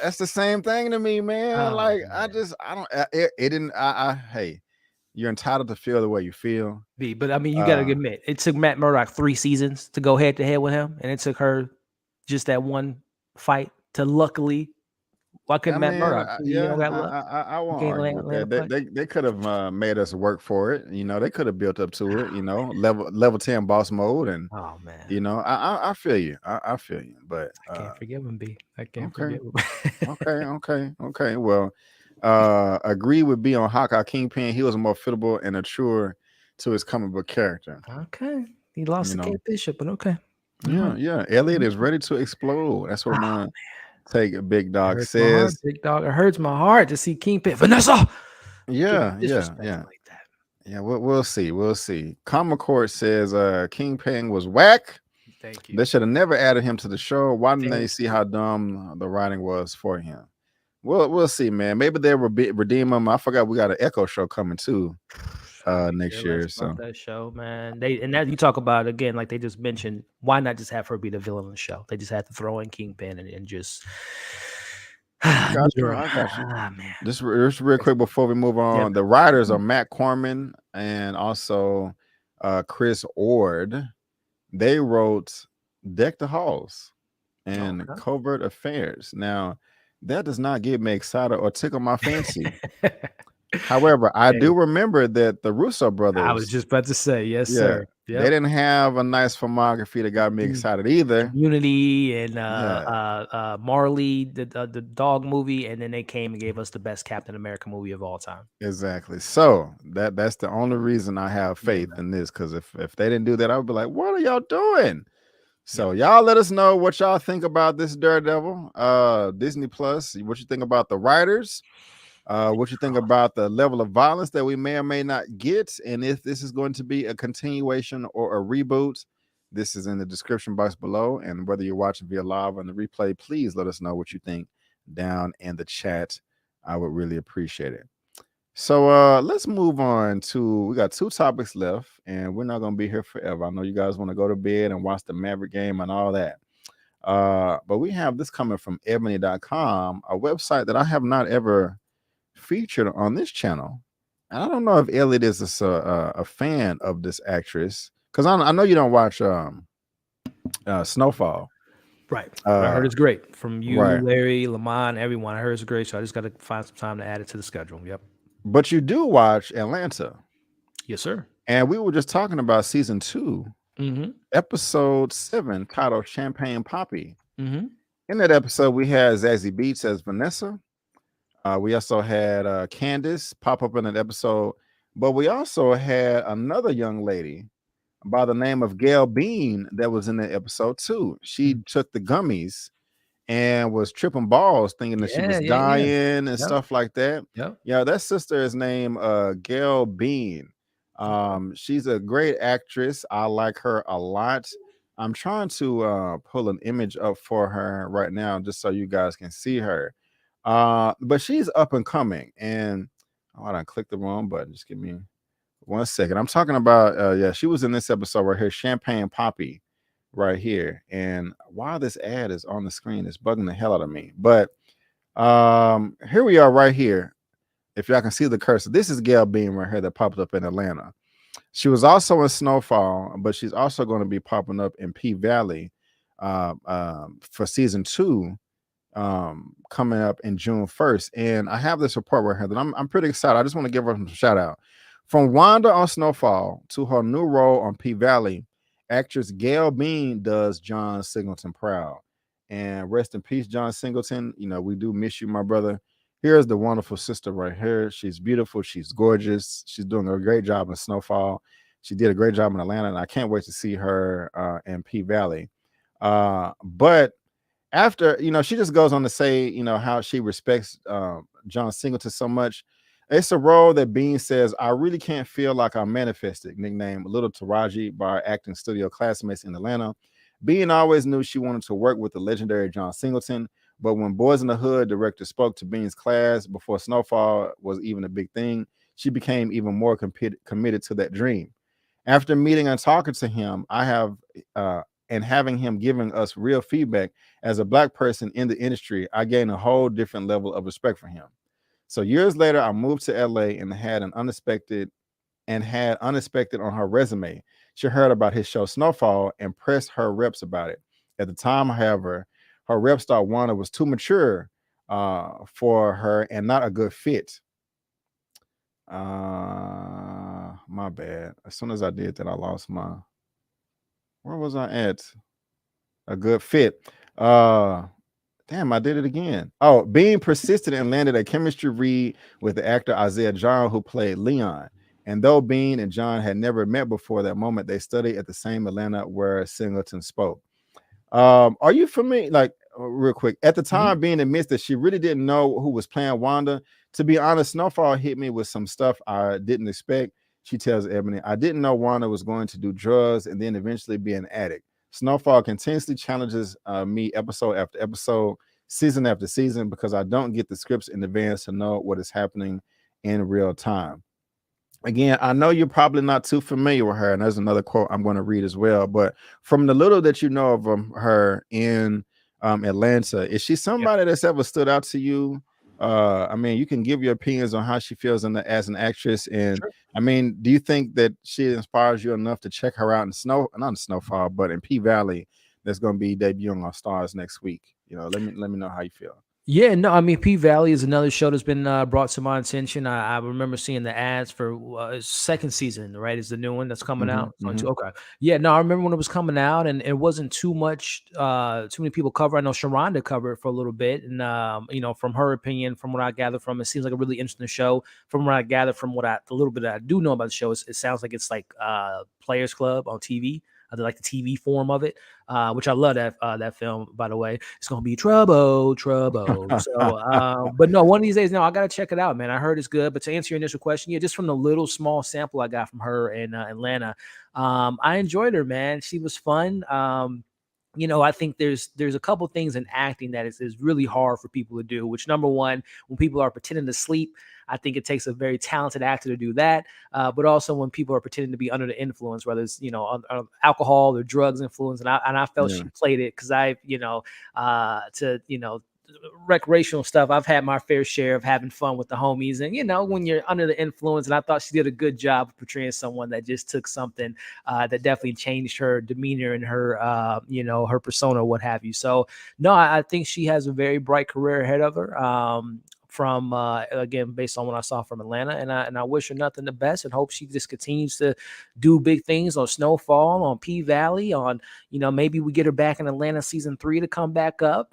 That's the same thing to me, man. Hey, you're entitled to feel the way you feel. But I mean, you gotta admit, it took Matt Murdock 3 seasons to go head to head with him, and it took her just that one fight to luckily. Why couldn't Matt Murdock? I won't argue with that. They could have made us work for it. They could have built up to it. Level 10 boss mode, and oh man, I feel you. I feel you, but I can't forgive him, B. I can't forgive him. Okay. Well, agree with B on Hawkeye Kingpin. He was more fitable and a truer to his comic book character. Okay, he lost to Kate Bishop, but okay. Yeah. Elliot is ready to explode. That's what OneTakeBigDog says. Big Dog, it hurts my heart to see Kingpin. Vanessa. Yeah. Like that. Yeah, we'll see. Comic Court says Kingpin was whack. Thank you. They should have never added him to the show. Why didn't they see how dumb the writing was for him? We'll see, man. Maybe they will redeem him. I forgot we got an Echo show coming too next year. So that show, man. That you talk about again, like they just mentioned. Why not just have her be the villain of the show? They just had to throw in Kingpin and just. I got you. Man. Just real quick before we move on, the writers are Matt Corman and also Chris Ord. They wrote Deck the Halls and Covert Affairs. Now, that does not get me excited or tickle my fancy. However, I do remember that the Russo brothers. I was just about to say, yes, sir. Yep. They didn't have a nice filmography that got me excited either. Community and Marley, the dog movie, and then they came and gave us the best Captain America movie of all time. Exactly. So that's the only reason I have faith in this, because if they didn't do that, I would be like, what are y'all doing? So y'all let us know what y'all think about this Daredevil, Disney Plus, what you think about the writers. What you think about the level of violence that we may or may not get, and if this is going to be a continuation or a reboot. This is in the description box below, and whether you're watching via live on the replay, please let us know what you think down in the chat. I would really appreciate it. So let's move on to, we got 2 topics left, and we're not going to be here forever. I know you guys want to go to bed and watch the Maverick game and all that, but we have this coming from ebony.com, a website that I have not ever featured on this channel. And I don't know if Elliot is a fan of this actress, because I know you don't watch Snowfall. Right. I heard it's great from you, Larry, Lamont, everyone. I heard it's great, so I just got to find some time to add it to the schedule. Yep. But you do watch Atlanta. Yes, sir. And we were just talking about season 2, episode 7, titled Champagne Poppy. In that episode, we had Zazie Beetz as Vanessa. We also had Candace pop up in an episode, but we also had another young lady by the name of Gail Bean that was in the episode too. She took the gummies and was tripping balls thinking that she was dying and stuff like that. Yeah, that sister is named Gail Bean. She's a great actress. I like her a lot. I'm trying to pull an image up for her right now just so you guys can see her. But she's up and coming, and I done clicked the wrong button. Just give me 1 second. I'm talking about she was in this episode right here, Champagne Poppy, right here. And while this ad is on the screen, it's bugging the hell out of me. But here we are right here. If y'all can see the cursor, this is Gail Bean right here that popped up in Atlanta. She was also in Snowfall, but she's also going to be popping up in P Valley for season 2. coming up in June 1st. And I have this report right here that I'm pretty excited. I just want to give her some shout out. From Wanda on Snowfall to her new role on P-Valley, actress Gail Bean does John Singleton proud. And rest in peace, John Singleton. You know, we do miss you, my brother. Here's the wonderful sister right here. She's beautiful. She's gorgeous. She's doing a great job in Snowfall. She did a great job in Atlanta, and I can't wait to see her in P-Valley. But after, you know, she just goes on to say, you know, how she respects John Singleton so much. It's a role that Bean says, I really can't feel like I manifested, nicknamed Little Taraji by our acting studio classmates in Atlanta. Bean always knew she wanted to work with the legendary John Singleton, but when Boys in the Hood director spoke to Bean's class before Snowfall was even a big thing, she became even more committed to that dream. After meeting and talking to him, and having him giving us real feedback as a Black person in the industry, I gained a whole different level of respect for him. So years later, I moved to LA and had unexpected on her resume. She heard about his show Snowfall and pressed her reps about it. At the time, however, her reps thought Wanda was too mature for her and not a good fit. My bad. As soon as I did that, I lost my... Where was I at? A good fit. Damn, I did it again. Oh, Being persistent and landed a chemistry read with the actor Isaiah John, who played Leon. And though Bean and John had never met before that moment, they studied at the same Atlanta where Singleton spoke. Are you familiar? Like, real quick, at the time, Bean admits that she really didn't know who was playing Wanda. To be honest, Snowfall hit me with some stuff I didn't expect. She tells Ebony, I didn't know Wanda was going to do drugs and then eventually be an addict. Snowfall continuously challenges me episode after episode, season after season, because I don't get the scripts in advance to know what is happening in real time. Again, I know you're probably not too familiar with her, and there's another quote I'm going to read as well. But from the little that you know of her in Atlanta, is she somebody that's ever stood out to you? I mean, you can give your opinions on how she feels as an actress, and sure. I mean, do you think that she inspires you enough to check her out in not in Snowfall, but in P-Valley, that's going to be debuting on Stars next week? You know, let me know how you feel. Yeah, no, I mean, P-Valley is another show that's been brought to my attention. I remember seeing the ads for second season, right? Is the new one that's coming out? Okay. Yeah, no, I remember when it was coming out, and it wasn't too many people cover. I know Sharronda covered it for a little bit, and you know, from her opinion, from what I gathered from it, seems like a really interesting show. From what I gathered from the little bit that I do know about the show, it sounds like it's like Players Club on TV. I like the TV form of it, which I love that film, by the way. It's going to be trouble. So, but no, one of these days, no, I got to check it out, man. I heard it's good. But to answer your initial question, yeah, just from the little small sample I got from her in Atlanta, I enjoyed her, man. She was fun. You know, I think there's a couple things in acting that is really hard for people to do, which number one, when people are pretending to sleep, I think it takes a very talented actor to do that. But also when people are pretending to be under the influence, whether it's, you know, alcohol or drugs influence. And I felt she played it because recreational stuff, I've had my fair share of having fun with the homies, and you know, when you're under the influence, and I thought she did a good job of portraying someone that just took something that definitely changed her demeanor and her you know, her persona, what have you. So no, I think she has a very bright career ahead of her. From again, based on what I saw from Atlanta, and I wish her nothing the best, and hope she just continues to do big things on Snowfall, on P-Valley, on, you know, maybe we get her back in Atlanta season 3 to come back up,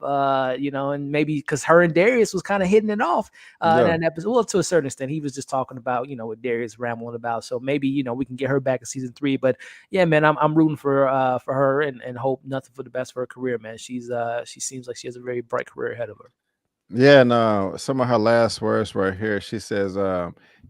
you know, and maybe because her and Darius was kind of hitting it off in that episode. Well, to a certain extent, he was just talking about, you know, what Darius rambling about. So maybe, you know, we can get her back in season 3. But yeah, man, I'm rooting for her and hope nothing for the best for her career, man. She seems like she has a very bright career ahead of her. Yeah, no, some of her last words right here. She says, you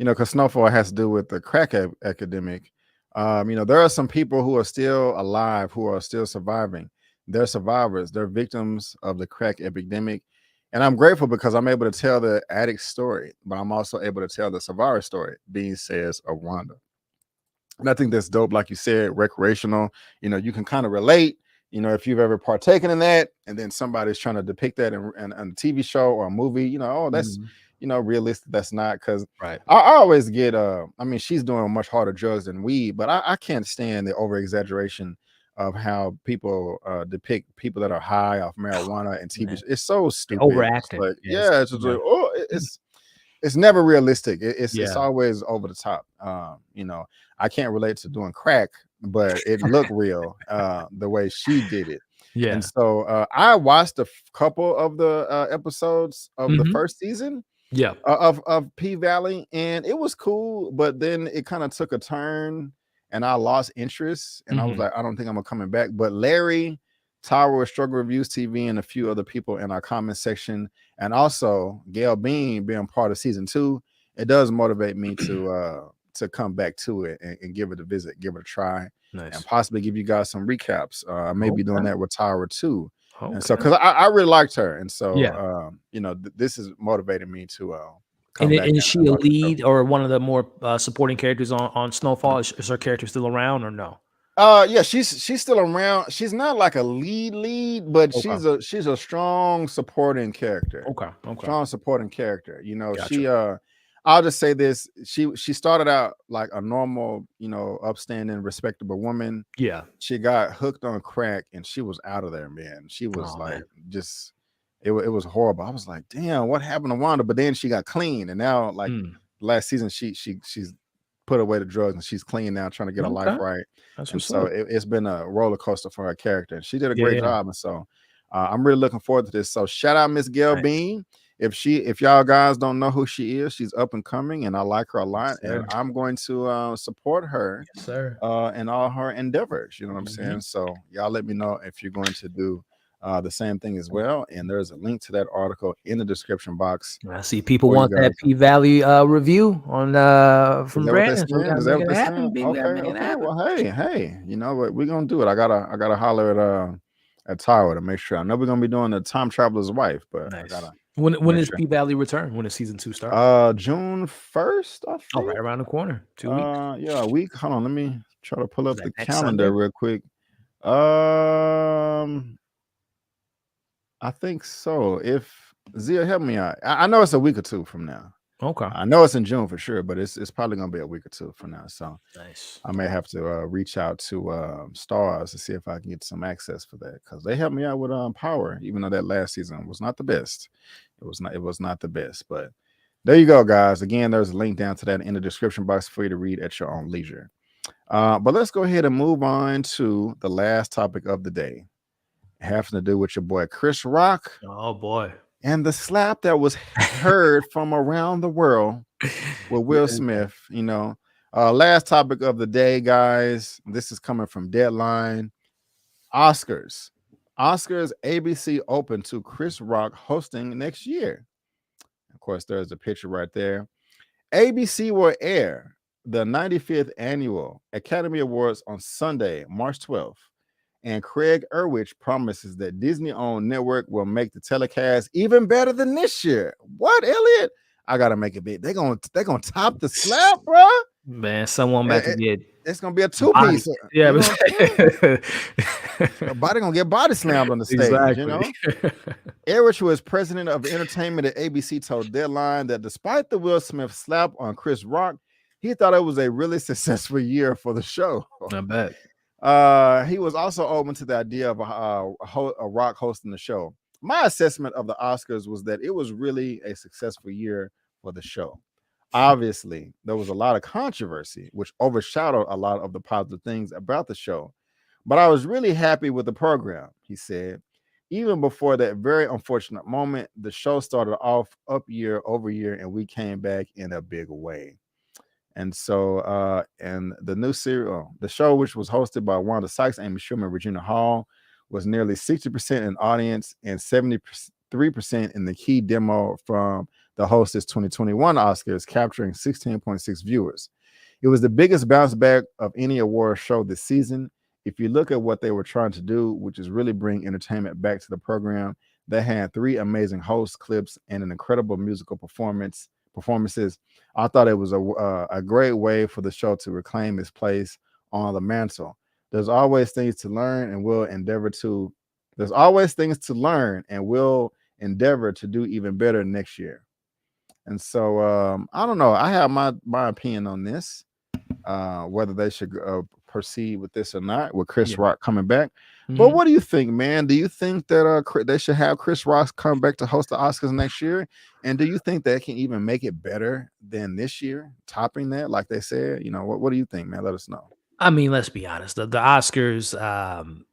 know, because Snowfall has to do with the crack epidemic. You know, there are some people who are still alive, who are still surviving. They're survivors. They're victims of the crack epidemic. And I'm grateful because I'm able to tell the addict story, but I'm also able to tell the survivor story, Bean says of Wanda. And I think that's dope. Like you said, recreational, you know, you can kind of relate. You know, if you've ever partaken in that, and then somebody's trying to depict that in a TV show or a movie, you know, oh, that's, you know, realistic. That's not, because I always get, I mean, she's doing much harder drugs than weed, but I can't stand the over exaggeration of how people depict people that are high off marijuana and TV. Man. It's so stupid. Overacting. But Yes. yeah, it's just like, oh, it's never realistic. It's Yeah. always over the top. You know, I can't relate to doing crack, but it looked real the way she did it. Yeah. And so I watched a couple of the episodes of the first season Yeah. of P Valley, and it was cool, but then it kind of took a turn and I lost interest, and I was like, I don't think I'm coming back. But Larry, Tower of Struggle Reviews TV, and a few other people in our comment section, and also Gail Bean being part of season 2, it does motivate me to come back to it and give it a visit, give it a try, and possibly give you guys some recaps. I may be doing that with Tower too. And so, because I really liked her, and so you know, this is motivating me to come back. And is she a lead or one of the more supporting characters on Snowfall? Is her character still around or no? Yeah, she's still around. She's not like a lead, but she's a strong supporting character. Okay. Strong supporting character. You know, she I'll just say this: she started out like a normal, you know, upstanding, respectable woman. Yeah. She got hooked on crack, and she was out of there, man. She was just, it was horrible. I was like, damn, what happened to Wanda? But then she got clean, and now, like last season, she's put away the drugs and she's clean now, trying to get her life right. And so it's been a roller coaster for her character, and she did a great job. And so I'm really looking forward to this. So shout out Miss Gail Bean. If y'all guys don't know who she is, she's up and coming, and I like her a lot. And I'm going to support her in all her endeavors. You know what I'm saying? So y'all let me know if you're going to do the same thing as well. And there's a link to that article in the description box. I see people want that P Valley review on from Brandon. Is that what they're saying? Okay. Well, hey, you know what? We're gonna do it. I gotta holler at Tyler to make sure. I know we're gonna be doing the Time Traveler's Wife, but I gotta. When does P Valley return? When does season 2 start? June 1st, I think. Oh, right around the corner. 2 weeks. Yeah, a week. Hold on, let me try to pull up the calendar real quick. I think so. If Zia, help me out. I know it's a week or 2 from now. Okay. I know it's in June for sure, but it's probably gonna be a week or 2 from now. So nice. I may have to reach out to Stars to see if I can get some access for that, because they helped me out with Power, even though that last season was not the best. It was not the best, but there you go, guys. Again, there's a link down to that in the description box for you to read at your own leisure. But let's go ahead and move on to the last topic of the day, having to do with your boy Chris Rock. Oh boy. And the slap that was heard from around the world with Will Smith. You know, last topic of the day, guys. This is coming from Deadline. Oscars. ABC open to Chris Rock hosting next year. Of course, there's a picture right there. ABC will air the 95th Annual Academy Awards on Sunday, March 12th. And Craig Erwich promises that Disney-owned network will make the telecast even better than this year. What, Elliot? I gotta make it big. They're gonna top the slap, bro. Man, someone about to get. It's gonna be a 2-piece. Yeah, body gonna get body slammed on the stage. Exactly. You know, Erich, who is president of entertainment at ABC, told Deadline that despite the Will Smith slap on Chris Rock, he thought it was a really successful year for the show. I bet. He was also open to the idea of a Rock hosting the show. My assessment of the Oscars was that it was really a successful year for the show. Obviously, there was a lot of controversy, which overshadowed a lot of the positive things about the show. But I was really happy with the program, he said. Even before that very unfortunate moment, the show started off up year over year, and we came back in a big way. And so, and the new serial, the show, which was hosted by Wanda Sykes, Amy Schumer, and Regina Hall, was nearly 60% in audience and 73% in the key demo from the hostess 2021 Oscars, capturing 16.6 viewers. It was the biggest bounce back of any award show this season. If you look at what they were trying to do, which is really bring entertainment back to the program, they had 3 amazing host clips and an incredible musical performances. I thought it was a great way for the show to reclaim its place on the mantle. There's always things to learn, and we'll endeavor to. There's always things to learn, and we'll endeavor to do even better next year. And so I don't know. I have my opinion on this, whether they should proceed with this or not, with Chris Yeah. Rock coming back. But what do you think, man? Do you think that they should have Chris Rock come back to host the Oscars next year? And do you think they can even make it better than this year, topping that, like they said? You know, what do you think, man? Let us know. I mean, let's be honest. The Oscars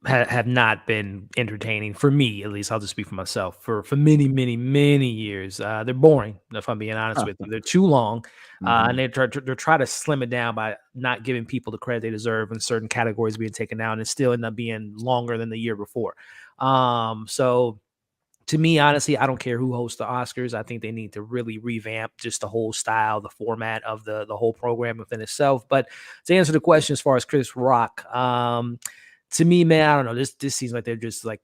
have not been entertaining for me, at least. I'll just speak for myself. For many, many, many years, they're boring. If I'm being honest with you, they're too long, and they're trying to slim it down by not giving people the credit they deserve in certain categories being taken out, and it still end up being longer than the year before. So. To me, honestly, I don't care who hosts the Oscars. I think they need to really revamp just the whole style, the format of the whole program within itself. But to answer the question as far as Chris Rock, to me, man, I don't know. This seems like they're just like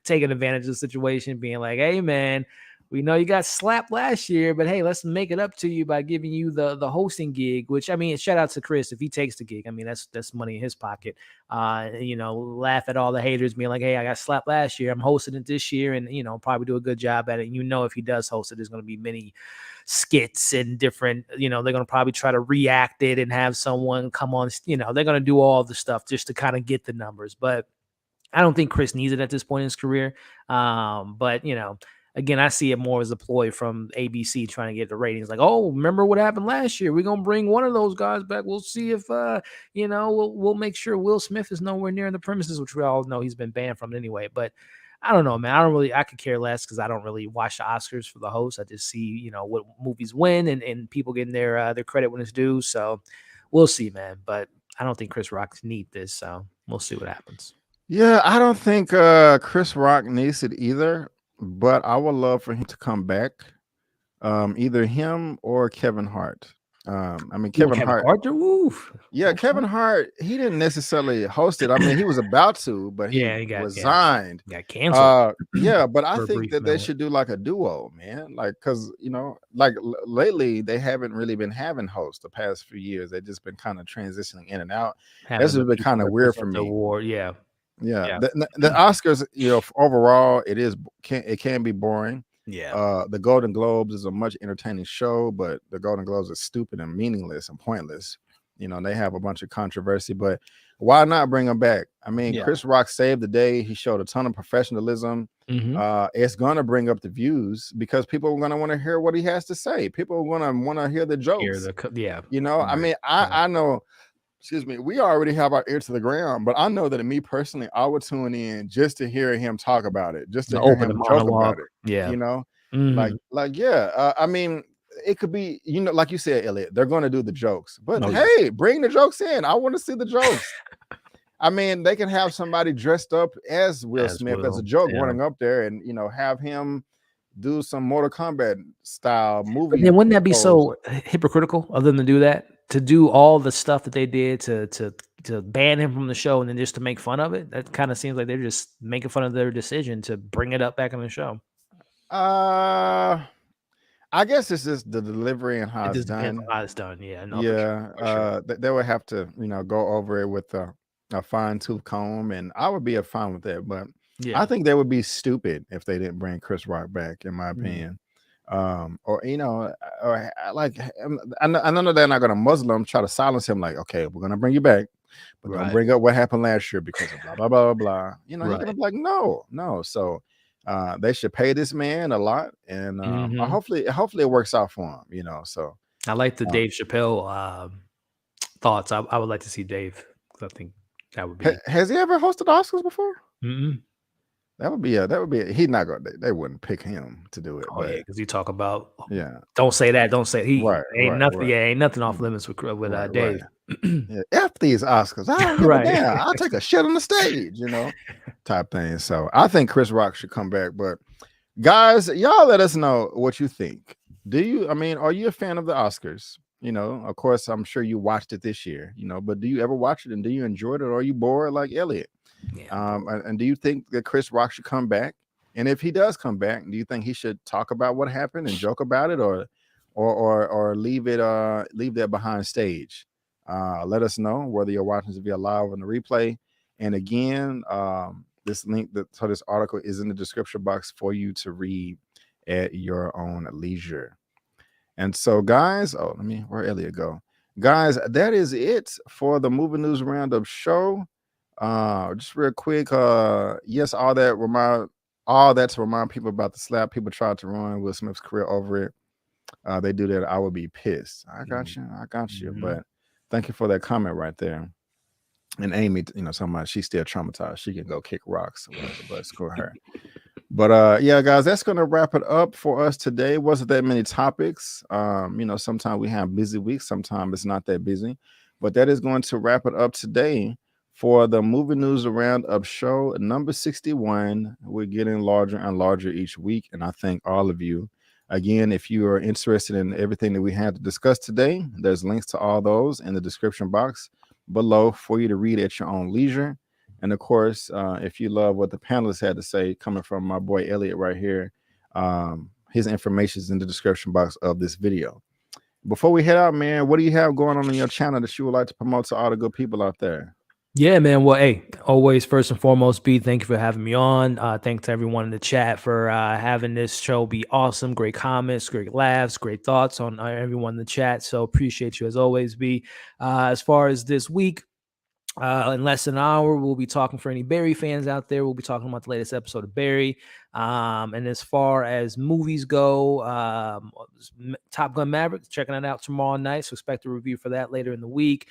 taking advantage of the situation, being like, "Hey, man, we know you got slapped last year, but hey, let's make it up to you by giving you the hosting gig." Which, I mean, shout out to Chris if he takes the gig. I mean, that's money in his pocket. Laugh at all the haters being like, "Hey, I got slapped last year. I'm hosting it this year, and probably do a good job at it." And if he does host it, there's going to be many skits and different. They're going to probably try to react it and have someone come on. They're going to do all the stuff just to kind of get the numbers, but I don't think Chris needs it at this point in his career. But again, I see it more as a ploy from ABC trying to get the ratings. Like, oh, remember what happened last year? We're gonna bring one of those guys back. We'll see if we'll make sure Will Smith is nowhere near the premises, which we all know he's been banned from it anyway. But I don't know, man. I could care less because I don't really watch the Oscars for the host. I just see, what movies win and people getting their credit when it's due. So we'll see, man. But I don't think Chris Rock needs this. So we'll see what happens. Yeah, I don't think Chris Rock needs it either. But I would love for him to come back, either him or Kevin Hart. Kevin Hart. Yeah, Kevin Hart. He didn't necessarily host it. I mean, he was about to, but he resigned. Got canceled. But I think that they should do like a duo, man. Like, because lately they haven't really been having hosts the past few years. They've just been kind of transitioning in and out. That's just been kind of weird for me. Yeah. The Oscars, overall, it can be boring. Yeah. The Golden Globes is a much entertaining show, but the Golden Globes are stupid and meaningless and pointless. They have a bunch of controversy, but why not bring them back? I mean, Chris Rock saved the day. He showed a ton of professionalism. It's gonna bring up the views because people are gonna want to hear what he has to say. People are gonna want to hear the jokes. I mean, I know. Excuse me, we already have our ear to the ground, but I know that me personally, I would tune in just to hear him talk about it, just to hear him joke about it. Yeah. I mean, it could be, like you said, Elliot, they're going to do the jokes, but hey, bring the jokes in. I want to see the jokes. I mean, they can have somebody dressed up as Will Smith as a joke running up there and, have him do some Mortal Kombat style movie. But then wouldn't that be so hypocritical of them to do that? To do all the stuff that they did to ban him from the show and then just to make fun of it? That kind of seems like they're just making fun of their decision to bring it up back on the show. I guess it's just the delivery and how it's done. How it's done, yeah. No, sure. They would have to, go over it with a fine-tooth comb, and I would be fine with that. But I think they would be stupid if they didn't bring Chris Rock back, in my opinion. I know they're not gonna muzzle him, try to silence him. Like, okay, we're gonna bring you back, but don't bring up what happened last year because of blah blah blah blah. He's gonna be like, no. So they should pay this man a lot, and hopefully it works out for him. So I like the Dave Chappelle thoughts. I would like to see Dave because I think that would be. Has he ever hosted Oscars before? Mm-mm. That would be he's not going to, they wouldn't pick him to do it. Because you talk about don't say that, don't say ain't nothing off limits with Dave. F these Oscars. I don't give a damn. I'll take a shit on the stage, type thing. So I think Chris Rock should come back. But guys, y'all let us know what you think. Are you a fan of the Oscars? Of course, I'm sure you watched it this year, but do you ever watch it and do you enjoy it, or are you bored like Elliot? And do you think that Chris Rock should come back? And if he does come back, do you think he should talk about what happened and joke about it, or leave that behind stage? Let us know whether you're watching this via live on the replay. And again, this link to this article is in the description box for you to read at your own leisure. And so, guys, where'd Elliot go? guys, that is it for the movie news roundup show. Just real quick, yes, all that to remind people about the slap people tried to ruin Will Smith's career over it. They do that, I would be pissed. I got you. But thank you for that comment right there. And Amy, talking about she's still traumatized. She can go kick rocks or whatever, but screw her. But yeah, guys, that's gonna wrap it up for us today. Wasn't that many topics. Sometimes we have busy weeks, sometimes it's not that busy. But that is going to wrap it up today for the movie news roundup show number 61. We're getting larger and larger each week, and I thank all of you. Again, if you are interested in everything that we had to discuss today, there's links to all those in the description box below for you to read at your own leisure. And of course, if you love what the panelists had to say, coming from my boy Elliot right here, his information is in the description box of this video. Before we head out, man, what do you have going on your channel that you would like to promote to all the good people out there? Yeah, man. Well, hey, always first and foremost, B, thank you for having me on. Thanks to everyone in the chat for having this show be awesome. Great comments, great laughs, great thoughts on everyone in the chat. So appreciate you as always, B. As far as this week, in less than an hour, we'll be talking for any Barry fans out there. We'll be talking about the latest episode of Barry. And as far as movies go, Top Gun Maverick, checking it out tomorrow night. So expect a review for that later in the week.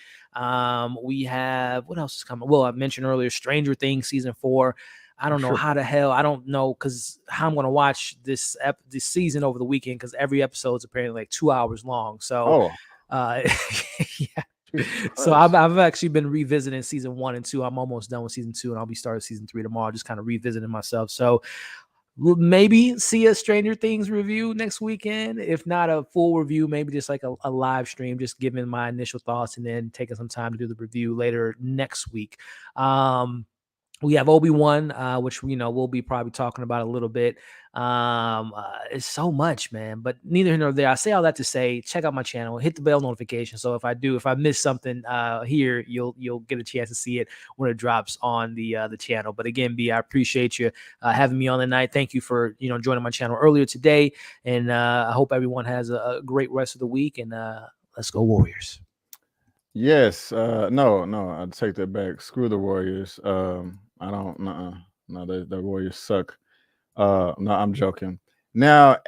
We have, what else is coming? Well, I mentioned earlier, Stranger Things season 4. I don't know how the hell, I don't know because how I'm going to watch this season over the weekend because every episode is apparently like 2 hours long. So, yeah. So I've actually been revisiting season 1 and 2. I'm almost done with season 2, and I'll be starting season 3 tomorrow. Just kind of revisiting myself. So we'll maybe see a Stranger Things review next weekend. If not a full review, maybe just like a live stream, just giving my initial thoughts and then taking some time to do the review later next week. We have Obi-Wan, which we'll be probably talking about a little bit. It's so much, man. But neither here nor there. I say all that to say, check out my channel, hit the bell notification. So if I miss something here, you'll get a chance to see it when it drops on the channel. But again, B, I appreciate you having me on tonight. Thank you for joining my channel earlier today, and I hope everyone has a great rest of the week. And let's go Warriors. Yes. No, I'd take that back. Screw the Warriors. I don't. No, the Warriors suck. No, I'm joking. Now,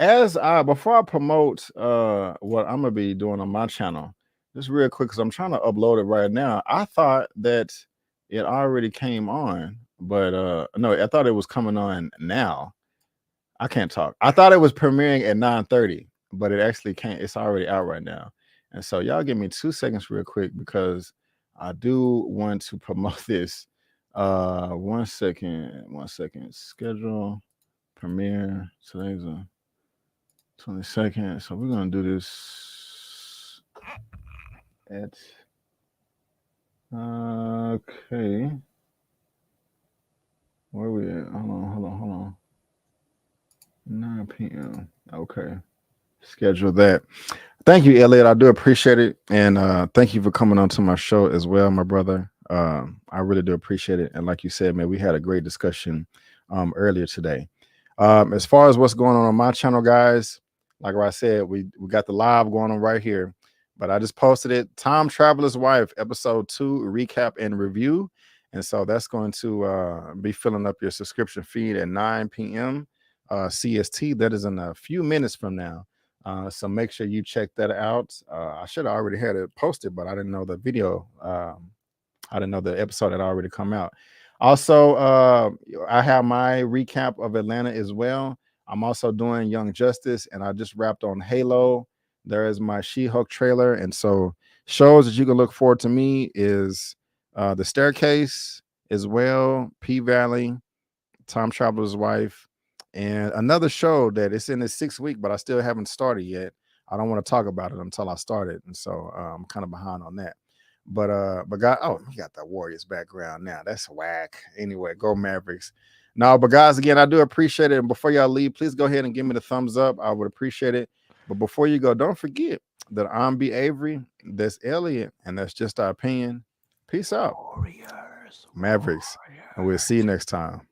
before I promote what I'm gonna be doing on my channel, just real quick, because I'm trying to upload it right now. I thought that it already came on, but no, I thought it was coming on now. I can't talk. I thought it was premiering at 9:30, but it actually can't. It's already out right now. And so y'all give me 2 seconds real quick because I do want to promote this. 1 second. Schedule premiere. Today's the 22nd. So we're gonna do this at okay. Where we at? Hold on. 9 p.m. Okay. Schedule that. Thank you, Elliot. I do appreciate it. And thank you for coming on to my show as well, my brother. I really do appreciate it. And like you said, man, we had a great discussion earlier today. As far as what's going on my channel, guys, like I said, we got the live going on right here. But I just posted it. Time Traveler's Wife, episode 2, recap and review. And so that's going to be filling up your subscription feed at 9 p.m. CST. That is in a few minutes from now. So make sure you check that out. I should have already had it posted, but I didn't know the video. I didn't know the episode had already come out. Also, I have my recap of Atlanta as well. I'm also doing Young Justice, and I just wrapped on Halo. There is my She-Hulk trailer. And so shows that you can look forward to me is The Staircase as well, P-Valley, Time Traveler's Wife, and another show that it's in its 6th week, but I still haven't started yet. I don't want to talk about it until I start it. And so I'm kind of behind on that. But guys, oh, you got the Warriors background now. That's whack. Anyway, go Mavericks. No, but guys, again, I do appreciate it. And before y'all leave, please go ahead and give me the thumbs up. I would appreciate it. But before you go, don't forget that I'm B. Avery. That's Elliot. And that's just our opinion. Peace out. Warriors. Mavericks. And we'll see you next time.